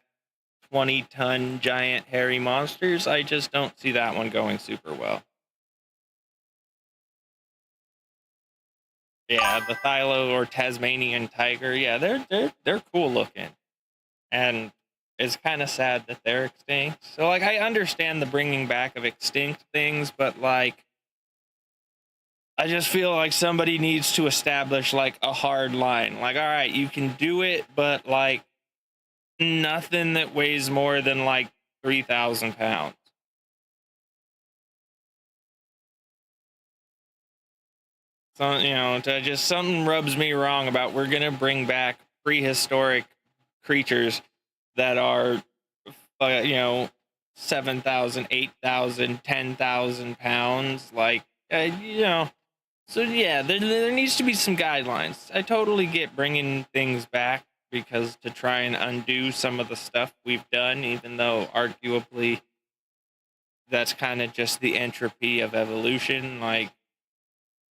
20-ton giant hairy monsters. I just don't see that one going super well. Yeah, the Thylo or Tasmanian tiger, yeah, they're cool looking. And it's kind of sad that they're extinct. So, like, I understand the bringing back of extinct things, but, like, I just feel like somebody needs to establish, like, a hard line. Like, all right, you can do it, but, like, nothing that weighs more than, like, 3,000 pounds. So, you know, just something rubs me wrong about we're going to bring back prehistoric creatures that are, you know, 7,000, 8,000, 10,000 pounds. Like, you know, so yeah, there needs to be some guidelines. I totally get bringing things back because to try and undo some of the stuff we've done, even though arguably that's kind of just the entropy of evolution. Like,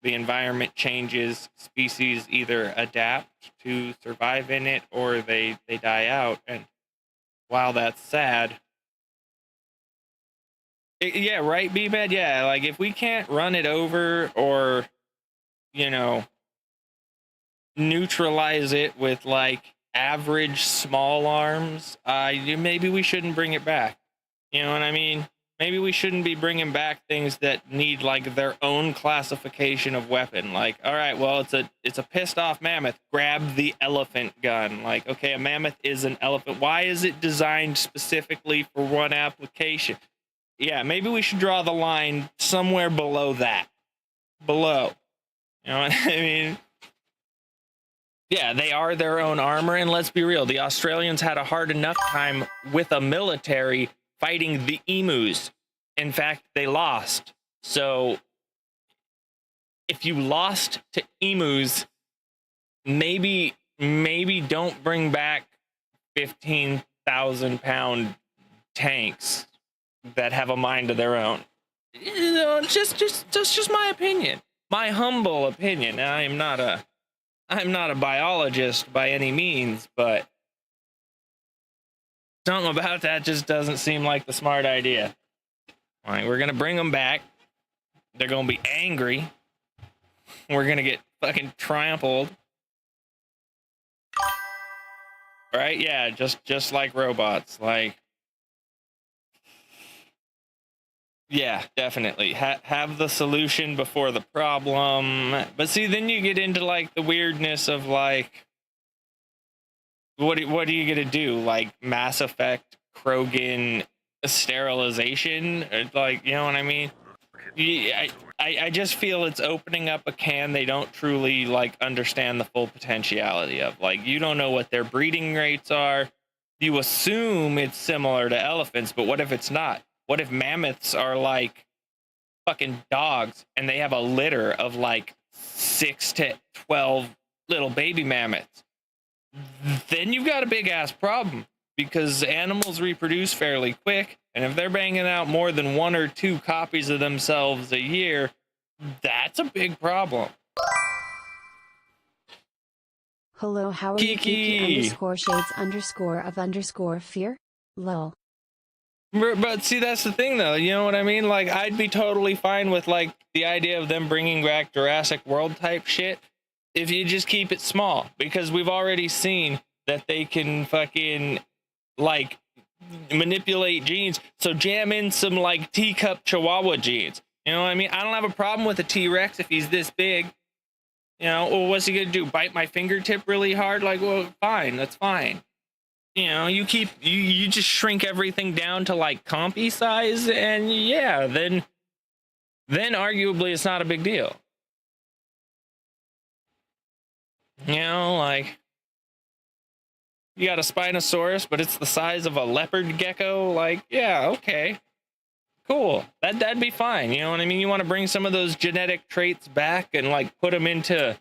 the environment changes, species either adapt to survive in it or they die out. And while that's sad, yeah, right, B-Bad? Yeah, like, if we can't run it over or, you know, neutralize it with, like, average small arms, maybe we shouldn't bring it back. You know what I mean? Maybe we shouldn't be bringing back things that need, like, their own classification of weapon. Like, all right, well, it's a pissed off mammoth. Grab the elephant gun. Like, okay, a mammoth is an elephant. Why is it designed specifically for one application? Yeah, maybe we should draw the line somewhere below that. Below. You know what I mean? Yeah, they are their own armor, and let's be real, the Australians had a hard enough time with a military fighting the emus. In fact, they lost. So if you lost to emus, maybe don't bring back 15,000 pound tanks that have a mind of their own. You know, just my opinion, my humble opinion. I'm not a biologist by any means, but something about that just doesn't seem like the smart idea. All right, we're going to bring them back. They're going to be angry. We're going to get fucking trampled. Right? Yeah, just like robots. Like, yeah, definitely. Have the solution before the problem. But see, then you get into, like, the weirdness of, like, what are you gonna do? Like, Mass Effect, Krogan sterilization? Like, you know what I mean? I just feel it's opening up a can they don't truly, like, understand the full potentiality of. Like, you don't know what their breeding rates are. You assume it's similar to elephants, but what if it's not? What if mammoths are like fucking dogs and they have a litter of, like, 6 to 12 little baby mammoths? Then you've got a big ass problem, because animals reproduce fairly quick, and if they're banging out more than 1 or 2 copies of themselves a year, that's a big problem. Hello, how are you? Kiki _shades_of_fear? Lol. But see, that's the thing, though. You know what I mean? Like, I'd be totally fine with, like, the idea of them bringing back Jurassic World type shit if you just keep it small, because we've already seen that they can fucking, like, manipulate genes. So jam in some, like, teacup chihuahua genes. You know what I mean? I don't have a problem with a T-Rex if he's this big. You know, well, what's he gonna do? Bite my fingertip really hard? Like, well, fine, that's fine. You know, you just shrink everything down to like compy size, and yeah, then arguably it's not a big deal. You know, like, you got a Spinosaurus, but it's the size of a leopard gecko. Like, yeah, okay, cool. That'd be fine. You know what I mean? You want to bring some of those genetic traits back and like put them into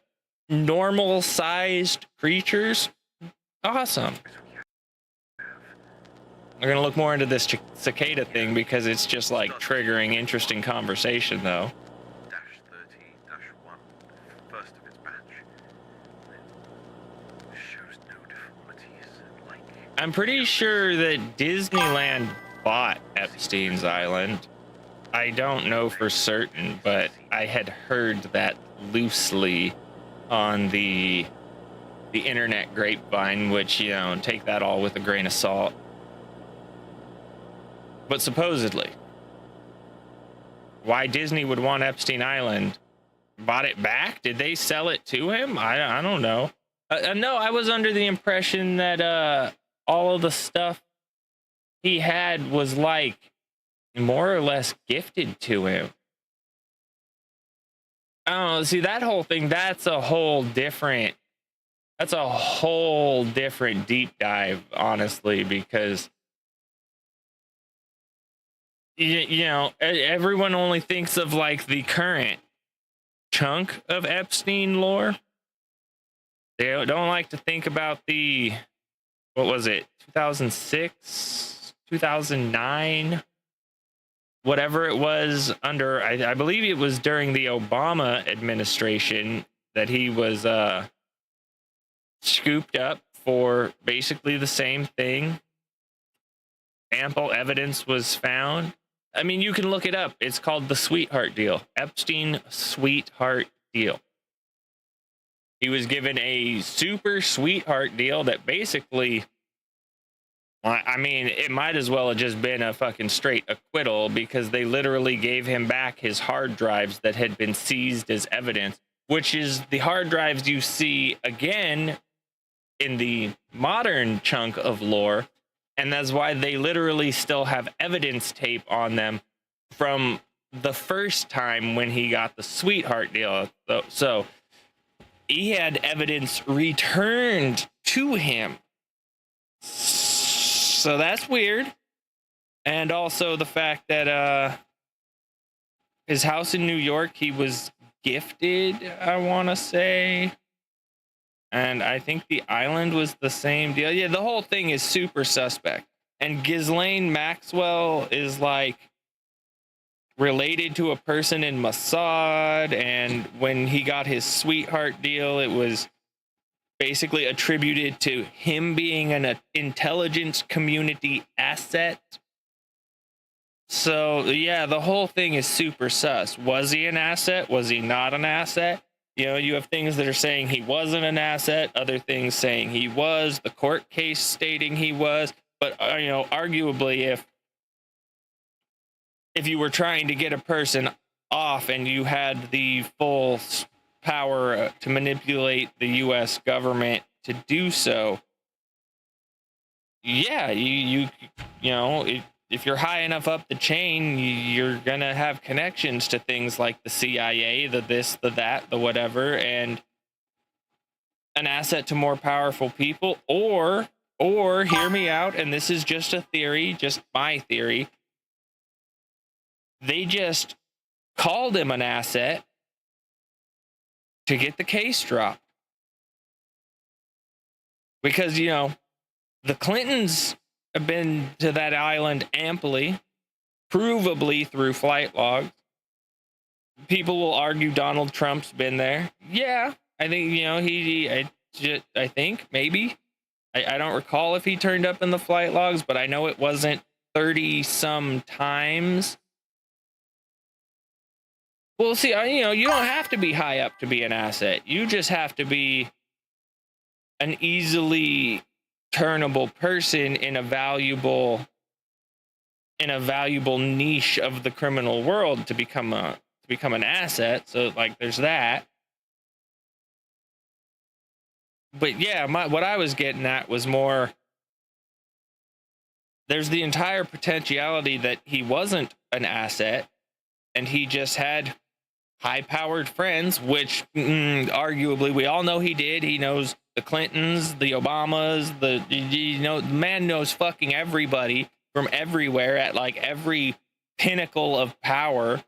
normal sized creatures. Awesome. We're gonna look more into this cicada thing because it's just like triggering interesting conversation, though. -30-1, first of its batch. It shows no deformities, like. I'm pretty sure that Disneyland bought Epstein's Island. I don't know for certain, but I had heard that loosely on the internet grapevine, which, you know, take that all with a grain of salt. But supposedly, why Disney would want Epstein Island? Bought it back? Did they sell it to him? I don't know. No, I was under the impression that all of the stuff he had was like more or less gifted to him. I don't know. See, that whole thing, that's a whole different deep dive, honestly, because you know, everyone only thinks of like the current chunk of Epstein lore. They don't like to think about the, what was it, 2006, 2009, whatever it was under, I believe it was during the Obama administration that he was scooped up for basically the same thing. Ample evidence was found. I mean, you can look it up. It's called the Sweetheart Deal. Epstein Sweetheart Deal. He was given a super sweetheart deal that basically, I mean, it might as well have just been a fucking straight acquittal, because they literally gave him back his hard drives that had been seized as evidence, which is the hard drives you see again in the modern chunk of lore. And that's why they literally still have evidence tape on them from the first time when he got the sweetheart deal. So he had evidence returned to him. So that's weird. And also the fact that his house in New York, he was gifted, I want to say. And I think the island was the same deal. Yeah, the whole thing is super suspect. And Ghislaine Maxwell is like related to a person in Mossad. And when he got his sweetheart deal, it was basically attributed to him being an intelligence community asset. So, yeah, the whole thing is super sus. Was he an asset? Was he not an asset? You know, you have things that are saying he wasn't an asset, other things saying he was, the court case stating he was. But, you know, arguably, if you were trying to get a person off and you had the full power to manipulate the U.S. government to do so, yeah, you know, if you're high enough up the chain, you're going to have connections to things like the CIA, the this, the that, the whatever, and an asset to more powerful people. Or hear me out, and this is just a theory, just my theory. They just called him an asset to get the case dropped. Because, you know, the Clintons have been to that island amply, provably through flight logs. People will argue Donald Trump's been there. Yeah, I think, you know, I think maybe. I don't recall if he turned up in the flight logs, but I know it wasn't 30 some times. Well, see, you know, you don't have to be high up to be an asset. You just have to be an easily turnable person in a valuable in a valuable niche of the criminal world to become an asset. So like there's that. But yeah, what I was getting at was more, there's the entire potentiality that he wasn't an asset and he just had high-powered friends, which arguably we all know he did. He knows the Clintons, the Obamas, the man knows fucking everybody from everywhere at like every pinnacle of power.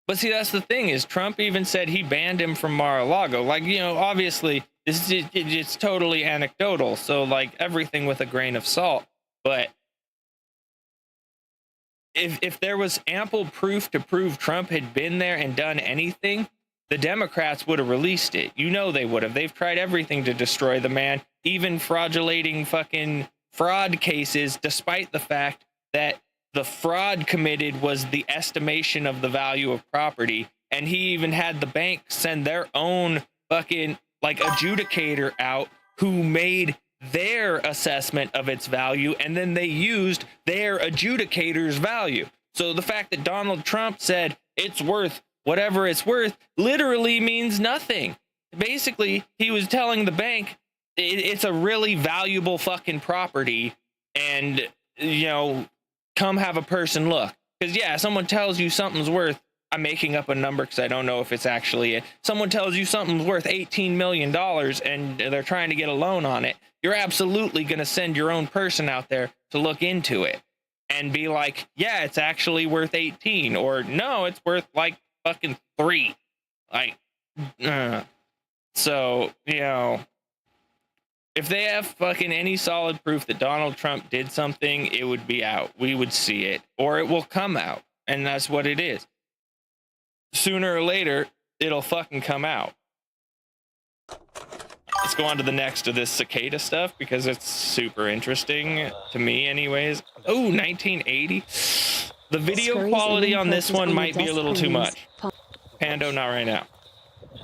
But see, that's the thing, is Trump even said he banned him from Mar-a-Lago. Like, obviously it's totally anecdotal, so like everything with a grain of salt. But if there was ample proof to prove Trump had been there and done anything, the Democrats would have released it. They would have. They've tried everything to destroy the man, even fraudulating fucking fraud cases, despite the fact that the fraud committed was the estimation of the value of property. And he even had the bank send their own fucking like adjudicator out who made their assessment of its value, and then they used their adjudicator's value. So the fact that Donald Trump said it's worth whatever it's worth literally means nothing. Basically, he was telling the bank it's a really valuable fucking property, and come have a person look. Because yeah, someone tells you something's worth, I'm making up a number because I don't know if it's actually it. Someone tells you something's worth $18 million and they're trying to get a loan on it. You're absolutely going to send your own person out there to look into it and be like, yeah, it's actually worth 18, or no, it's worth like fucking 3. Like, so, if they have fucking any solid proof that Donald Trump did something, it would be out. We would see it, or it will come out. And that's what it is. Sooner or later, it'll fucking come out. Let's go on to the next of this cicada stuff because it's super interesting to me anyways. Oh, 1980. The video quality on this one might be a little too much. Pando, not right now.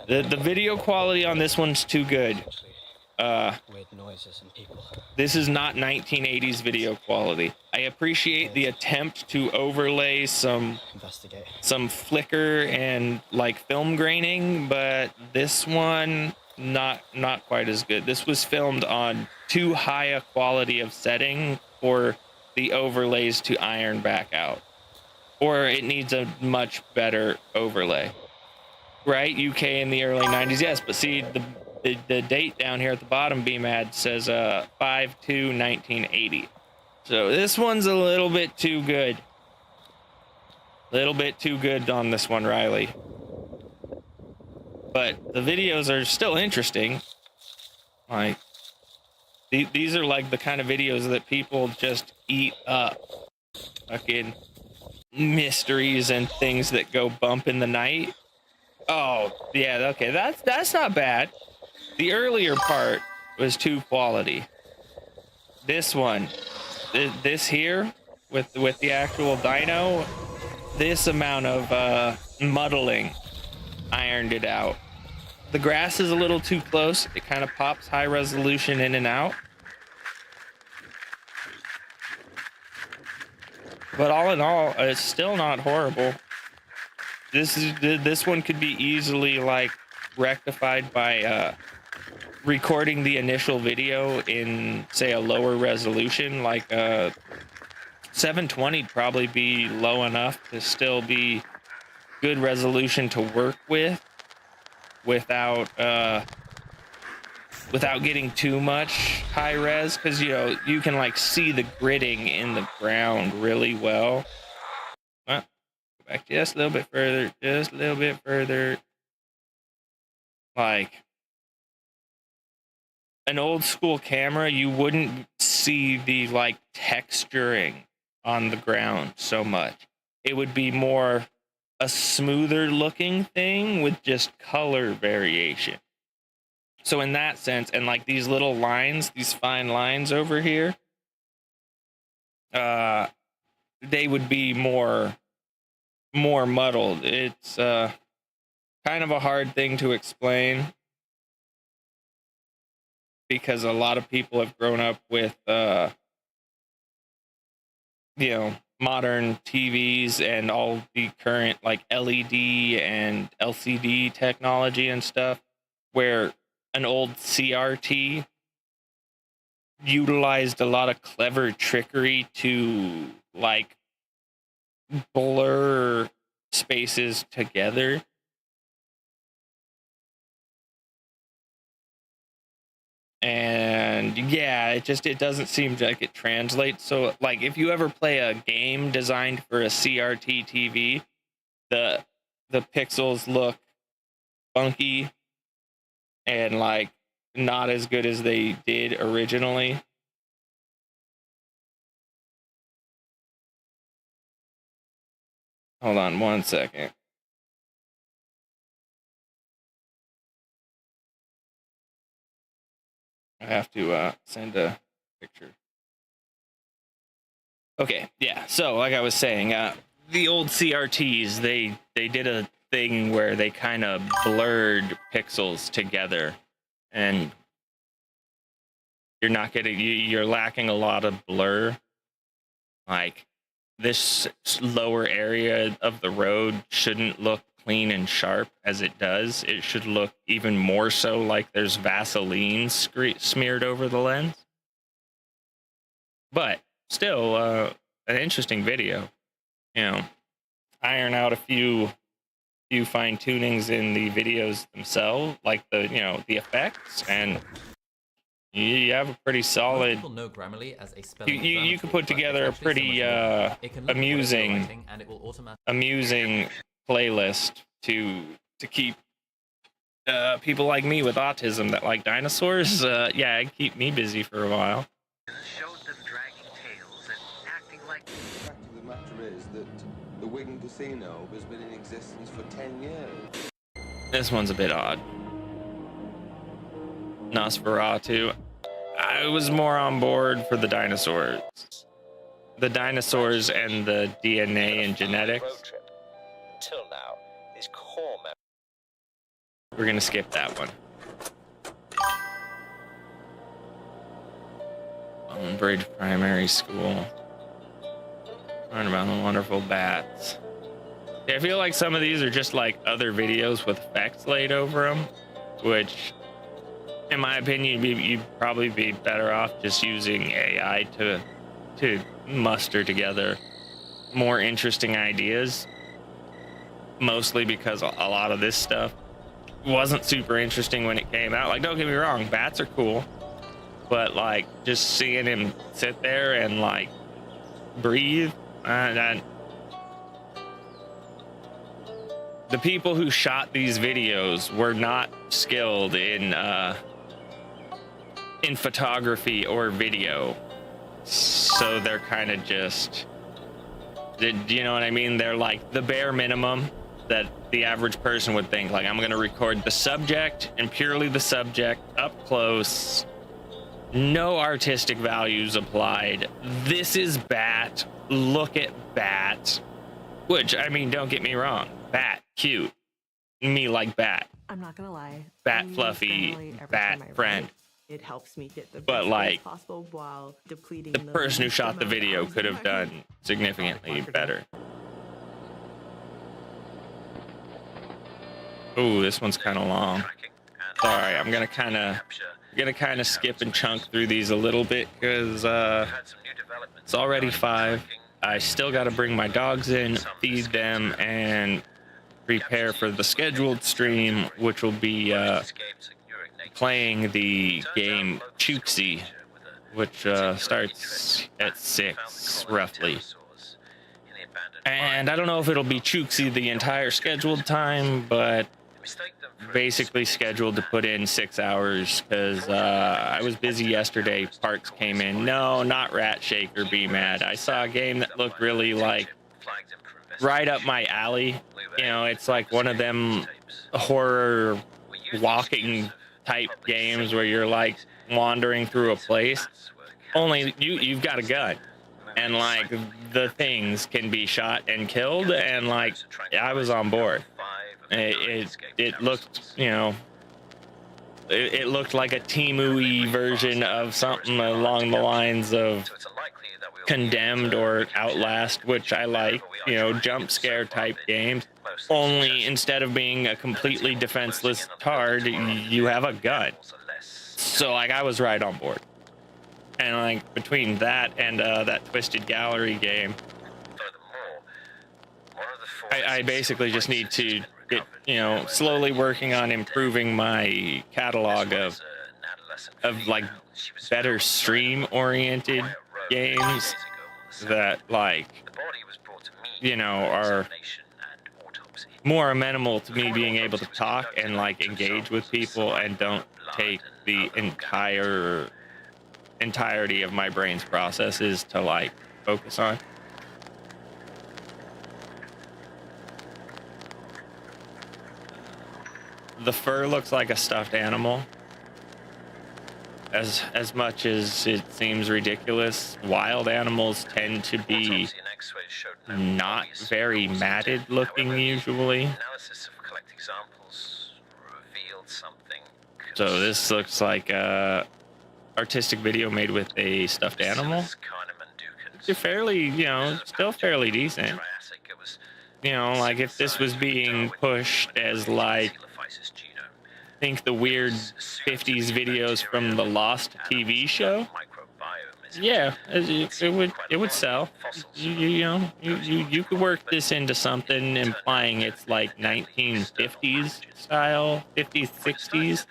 The video quality on this one's too good. Weird noises and people. This is not 1980s video quality. I appreciate the attempt to overlay some flicker and like film graining, but this one not quite as good. This was filmed on too high a quality of setting for the overlays to iron back out, or it needs a much better overlay. Right, UK in the early 90s, yes, but see the date down here at the bottom beam ad says 5/2/1980. So this one's a little bit too good. Little bit too good on this one, Riley. But the videos are still interesting. Like these are like the kind of videos that people just eat up. Fucking mysteries and things that go bump in the night. Oh, yeah, okay, that's not bad. The earlier part was too quality. This one, this here, with the actual dyno, this amount of muddling ironed it out. The grass is a little too close. It kind of pops high resolution in and out. But all in all, it's still not horrible. This one could be easily like rectified by recording the initial video in, say, a lower resolution, like 720'd probably be low enough to still be good resolution to work with without getting too much high res, because you can like see the gritting in the ground really well. Go back just a little bit further, like an old school camera, you wouldn't see the like texturing on the ground so much. It would be more a smoother looking thing with just color variation. So in that sense, and like these little lines, these fine lines over here, they would be more muddled. It's kind of a hard thing to explain. because a lot of people have grown up with, you know, modern TVs and all the current like LED and LCD technology and stuff, where an old CRT utilized a lot of clever trickery to like blur spaces together. And yeah, it doesn't seem like it translates. So like if you ever play a game designed for a CRT TV, the pixels look funky and like not as good as they did originally. Hold on one second. I have to send a picture. Okay, yeah. So like I was saying, the old CRTs, they did a thing where they kind of blurred pixels together, and you're lacking a lot of blur. Like this lower area of the road shouldn't look clean and sharp as it does. It should look even more so like there's Vaseline smeared over the lens. But still, an interesting video. You know, iron out a few fine tunings in the videos themselves, like the effects, and you have a pretty solid. Know Grammarly as a you could put together a pretty amusing playlist to keep people like me with autism that like dinosaurs. Yeah, it'd keep me busy for a while. Showed them dragging tails and acting like. The fact of the matter is that the Wigan Casino has been in existence for 10 years. This one's a bit odd. Nosferatu. I was more on board for the dinosaurs. The dinosaurs and the DNA and genetics. Till now, these core memories. We're gonna skip that one. Bridge Primary School. Learn about the wonderful bats. Yeah, I feel like some of these are just like other videos with effects laid over them, which, in my opinion, you'd probably be better off just using AI to muster together more interesting ideas. Mostly because a lot of this stuff wasn't super interesting when it came out. Like, don't get me wrong, bats are cool, but like just seeing him sit there and like breathe, the people who shot these videos were not skilled in photography or video, so they're kind of just, do you know what I mean? They're like the bare minimum that the average person would think. Like, I'm gonna record the subject and purely the subject up close, no artistic values applied. This is bat, look at bat. Which, I mean, don't get me wrong, bat, cute, me like bat. I'm not gonna lie, bat fluffy, bat friend. It helps me get the but like possible while depleting the person who shot the video could have done significantly better. Ooh, this one's kind of long. Sorry, I'm gonna kind of skip and chunk through these a little bit because it's already 5. I still got to bring my dogs in, feed them, and prepare for the scheduled stream, which will be playing the game Chooksy, which starts at 6 roughly. And I don't know if it'll be Chooksy the entire scheduled time, but basically scheduled to put in 6 hours because I was busy yesterday. Parks came in. No, not Rat Shaker, be mad. I saw a game that looked really like right up my alley. You know, it's like one of them horror walking type games where you're like wandering through a place. Only you've got a gun. And like the things can be shot and killed, and like I was on board. It looked, you know, it looked like a Temu-y version of something along the lines of Condemned or Outlast, which I like, you know, jump scare type games. Only instead of being a completely defenseless tard, you have a gun. So like I was right on board. And like between that and that Twisted Gallery game, I basically just need to get, you know, slowly working on improving my catalog of like better stream oriented games that, like, you know, are more amenable to me being able to talk and like engage with people and don't take the entirety of my brain's processes to like focus on. The fur looks like a stuffed animal. As much as it seems ridiculous, wild animals tend to be not very matted looking usually. So this looks like a artistic video made with a stuffed animal. It's fairly, you know, still fairly decent. You know, like if this was being pushed as like, think the weird 50s videos from the Lost TV show. Yeah, it would sell. You could work this into something implying it's like 1950s style, 50s, 60s.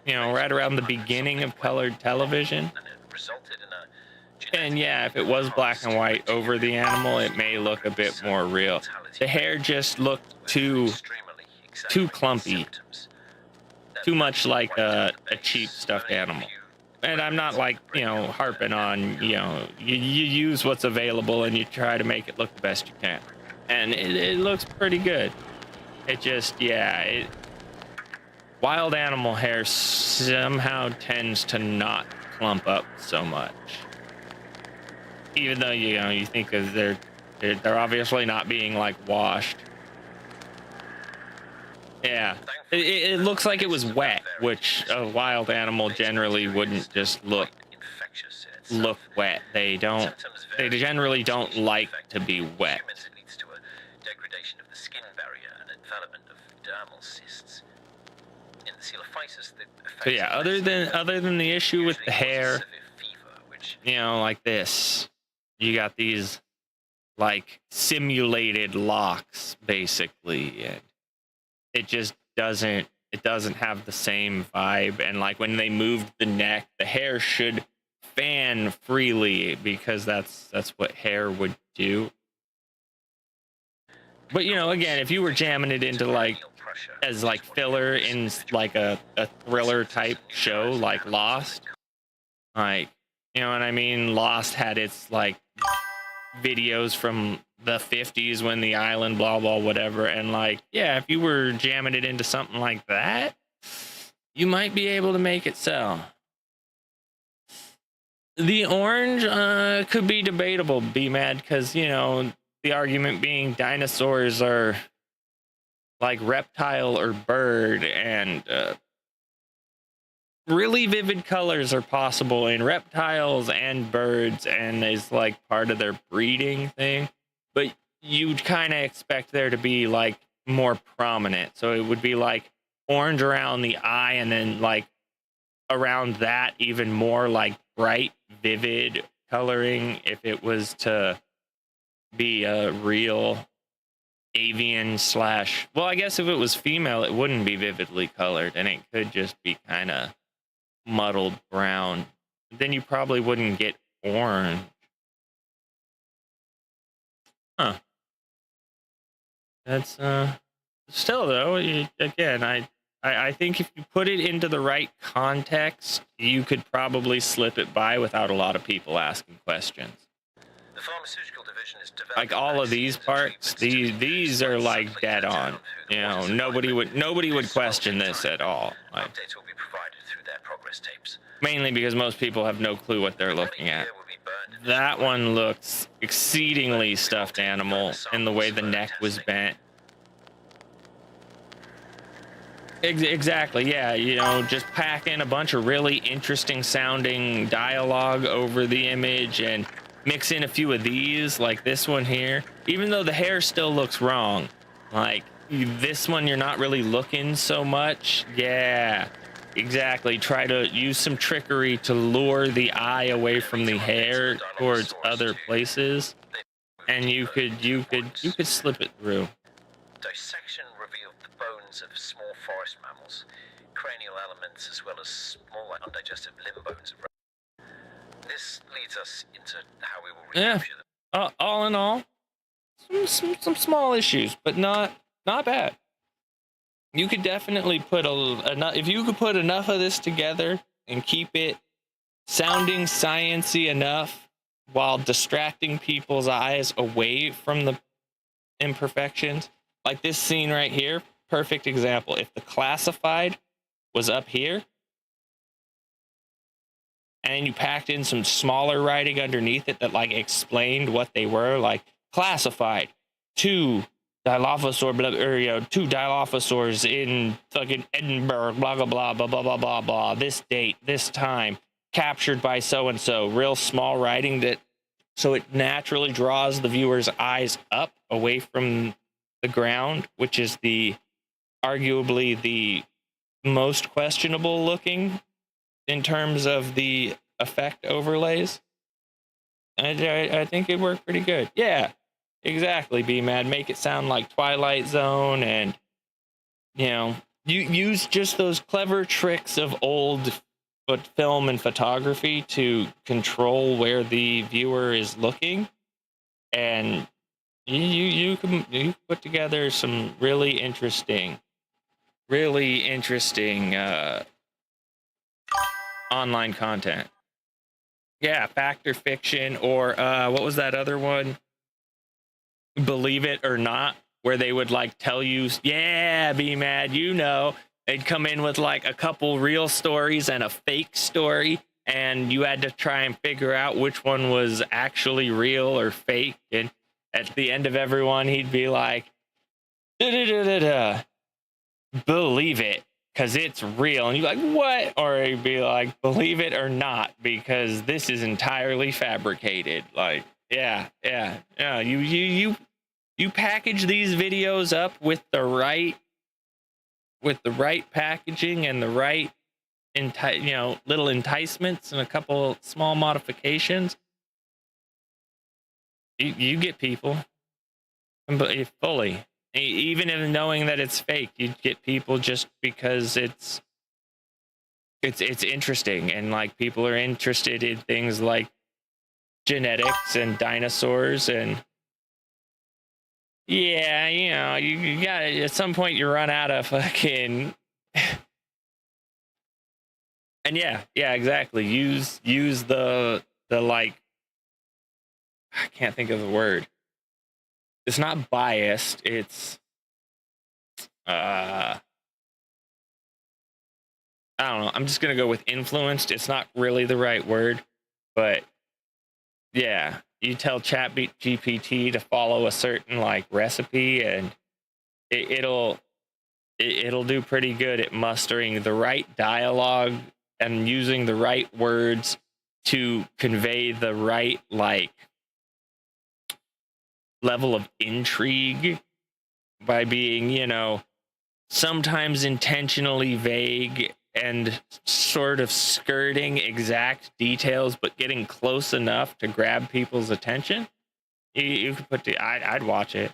You know, right around the beginning of colored television. And yeah, if it was black and white over the animal, it may look a bit more real. The hair just looked too clumpy. Too much like a cheap stuffed animal. And I'm not like, you know, harping on, you know, you use what's available and you try to make it look the best you can. And it looks pretty good. It just, yeah, wild animal hair somehow tends to not clump up so much. Even though, you know, you think of they're obviously not being like washed. Yeah, it looks like it was wet, which a wild animal generally wouldn't just look wet. They generally don't like to be wet. So yeah, other than the issue with the hair, you know, like this, you got these like simulated locks basically, and it just doesn't have the same vibe. And like when they moved the neck, the hair should fan freely because that's what hair would do. But you know, again, if you were jamming it into like as like filler in like a thriller type show like Lost, like, you know what I mean? Lost had its like videos from the 50s when the island blah blah whatever, and like, yeah, if you were jamming it into something like that, you might be able to make it sell. The orange could be debatable, be mad, because, you know, the argument being dinosaurs are like reptile or bird, and really vivid colors are possible in reptiles and birds, and is like part of their breeding thing. But you'd kind of expect there to be like more prominent. So it would be like orange around the eye, and then like around that even more like bright, vivid coloring if it was to be a real avian slash, well, I guess if it was female, it wouldn't be vividly colored, and it could just be kind of muddled brown. Then you probably wouldn't get orange. Huh. That's still though, again, I think if you put it into the right context, you could probably slip it by without a lot of people asking questions. The pharmaceutical division is like all of these parts, these are like dead on. You know, nobody would question this at all. Like, updates will be provided through their progress tapes. Mainly because most people have no clue what they're looking at. That one looks exceedingly stuffed animal in the way the neck was bent. Exactly, yeah. You know, just pack in a bunch of really interesting sounding dialogue over the image and mix in a few of these, like this one here. Even though the hair still looks wrong, like this one, you're not really looking so much. Yeah, exactly. Try to use some trickery to lure the eye away from the hair towards other places, and you could slip it through. Dissection revealed the bones of small forest mammals, cranial elements, as well as small undigested limb bones of rabbits. This leads us into how we will recapture them. All in all, some small issues, but not bad. You could definitely put if you could put enough of this together and keep it sounding science-y enough while distracting people's eyes away from the imperfections. Like this scene right here, perfect example. If the classified was up here and you packed in some smaller writing underneath it that like explained what they were, like classified, two Dilophosaurs in fucking Edinburgh, blah blah blah blah blah blah blah blah, this date, this time, captured by so and so, real small writing that so it naturally draws the viewer's eyes up away from the ground, which is arguably the most questionable looking in terms of the effect overlays. I think it worked pretty good. Yeah, exactly, B-Mad. Make it sound like Twilight Zone, and you know, you use just those clever tricks of old film and photography to control where the viewer is looking, and you can put together some really interesting online content. Yeah, fact or fiction, or what was that other one? Believe It or Not, where they would like tell you, yeah, be mad, you know. They'd come in with like a couple real stories and a fake story, and you had to try and figure out which one was actually real or fake. And at the end of every one, he'd be like, believe it, because it's real. And you're like, what? Or he'd be like, believe it or not, because this is entirely fabricated. Like, yeah. You package these videos up with the right packaging and the right little enticements and a couple small modifications. You get people, but fully. Even if knowing that it's fake, you get people just because it's interesting, and like people are interested in things like genetics and dinosaurs, and yeah, you know, you got at some point you run out of fucking and yeah, exactly. Use the like, I can't think of the word. It's not biased. It's I don't know. I'm just gonna go with influenced. It's not really the right word, but yeah, you tell GPT to follow a certain like recipe, and it'll do pretty good at mustering the right dialogue and using the right words to convey the right like level of intrigue by being, you know, sometimes intentionally vague and sort of skirting exact details, but getting close enough to grab people's attention. You could put I'd watch it.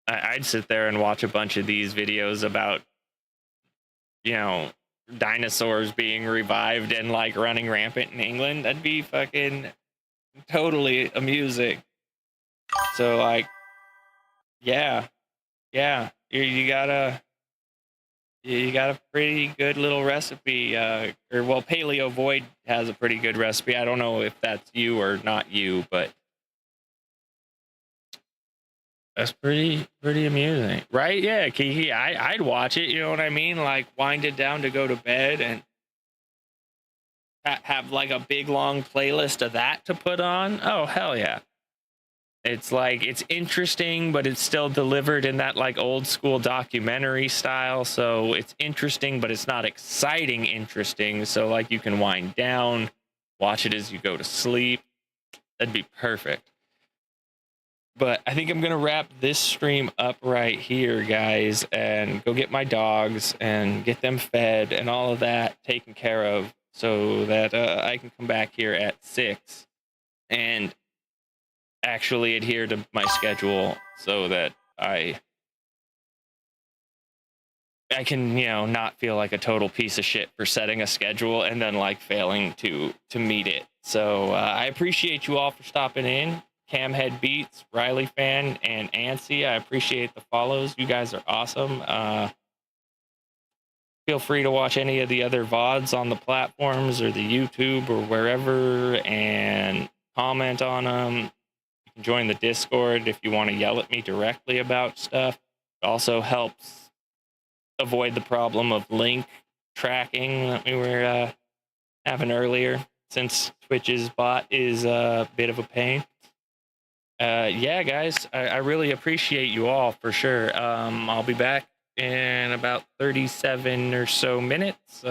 I'd sit there and watch a bunch of these videos about, you know, dinosaurs being revived and like running rampant in England. That'd be fucking totally amusing. So like, yeah, you got a pretty good little recipe. Or well, Paleo Void has a pretty good recipe. I don't know if that's you or not you, but that's pretty amusing, right? Yeah, Kiki, I'd watch it. You know what I mean? Like wind it down to go to bed and have like a big long playlist of that to put on. Oh hell yeah! It's like, it's interesting, but it's still delivered in that like old school documentary style. So it's interesting, but it's not exciting interesting. So like you can wind down, watch it as you go to sleep. That'd be perfect. But I think I'm going to wrap this stream up right here, guys, and go get my dogs and get them fed and all of that taken care of so that I can come back here at 6 and actually adhere to my schedule so that I can, you know, not feel like a total piece of shit for setting a schedule and then like failing to meet it. So I appreciate you all for stopping in. Camhead Beats, Riley Fan, and Ansi. I appreciate the follows. You guys are awesome. Feel free to watch any of the other VODs on the platforms or the YouTube or wherever and comment on them. Join the Discord if you want to yell at me directly about stuff. It also helps avoid the problem of link tracking that we were having earlier, since Twitch's bot is a bit of a pain. Yeah, guys, I really appreciate you all for sure. I'll be back in about 37 or so minutes.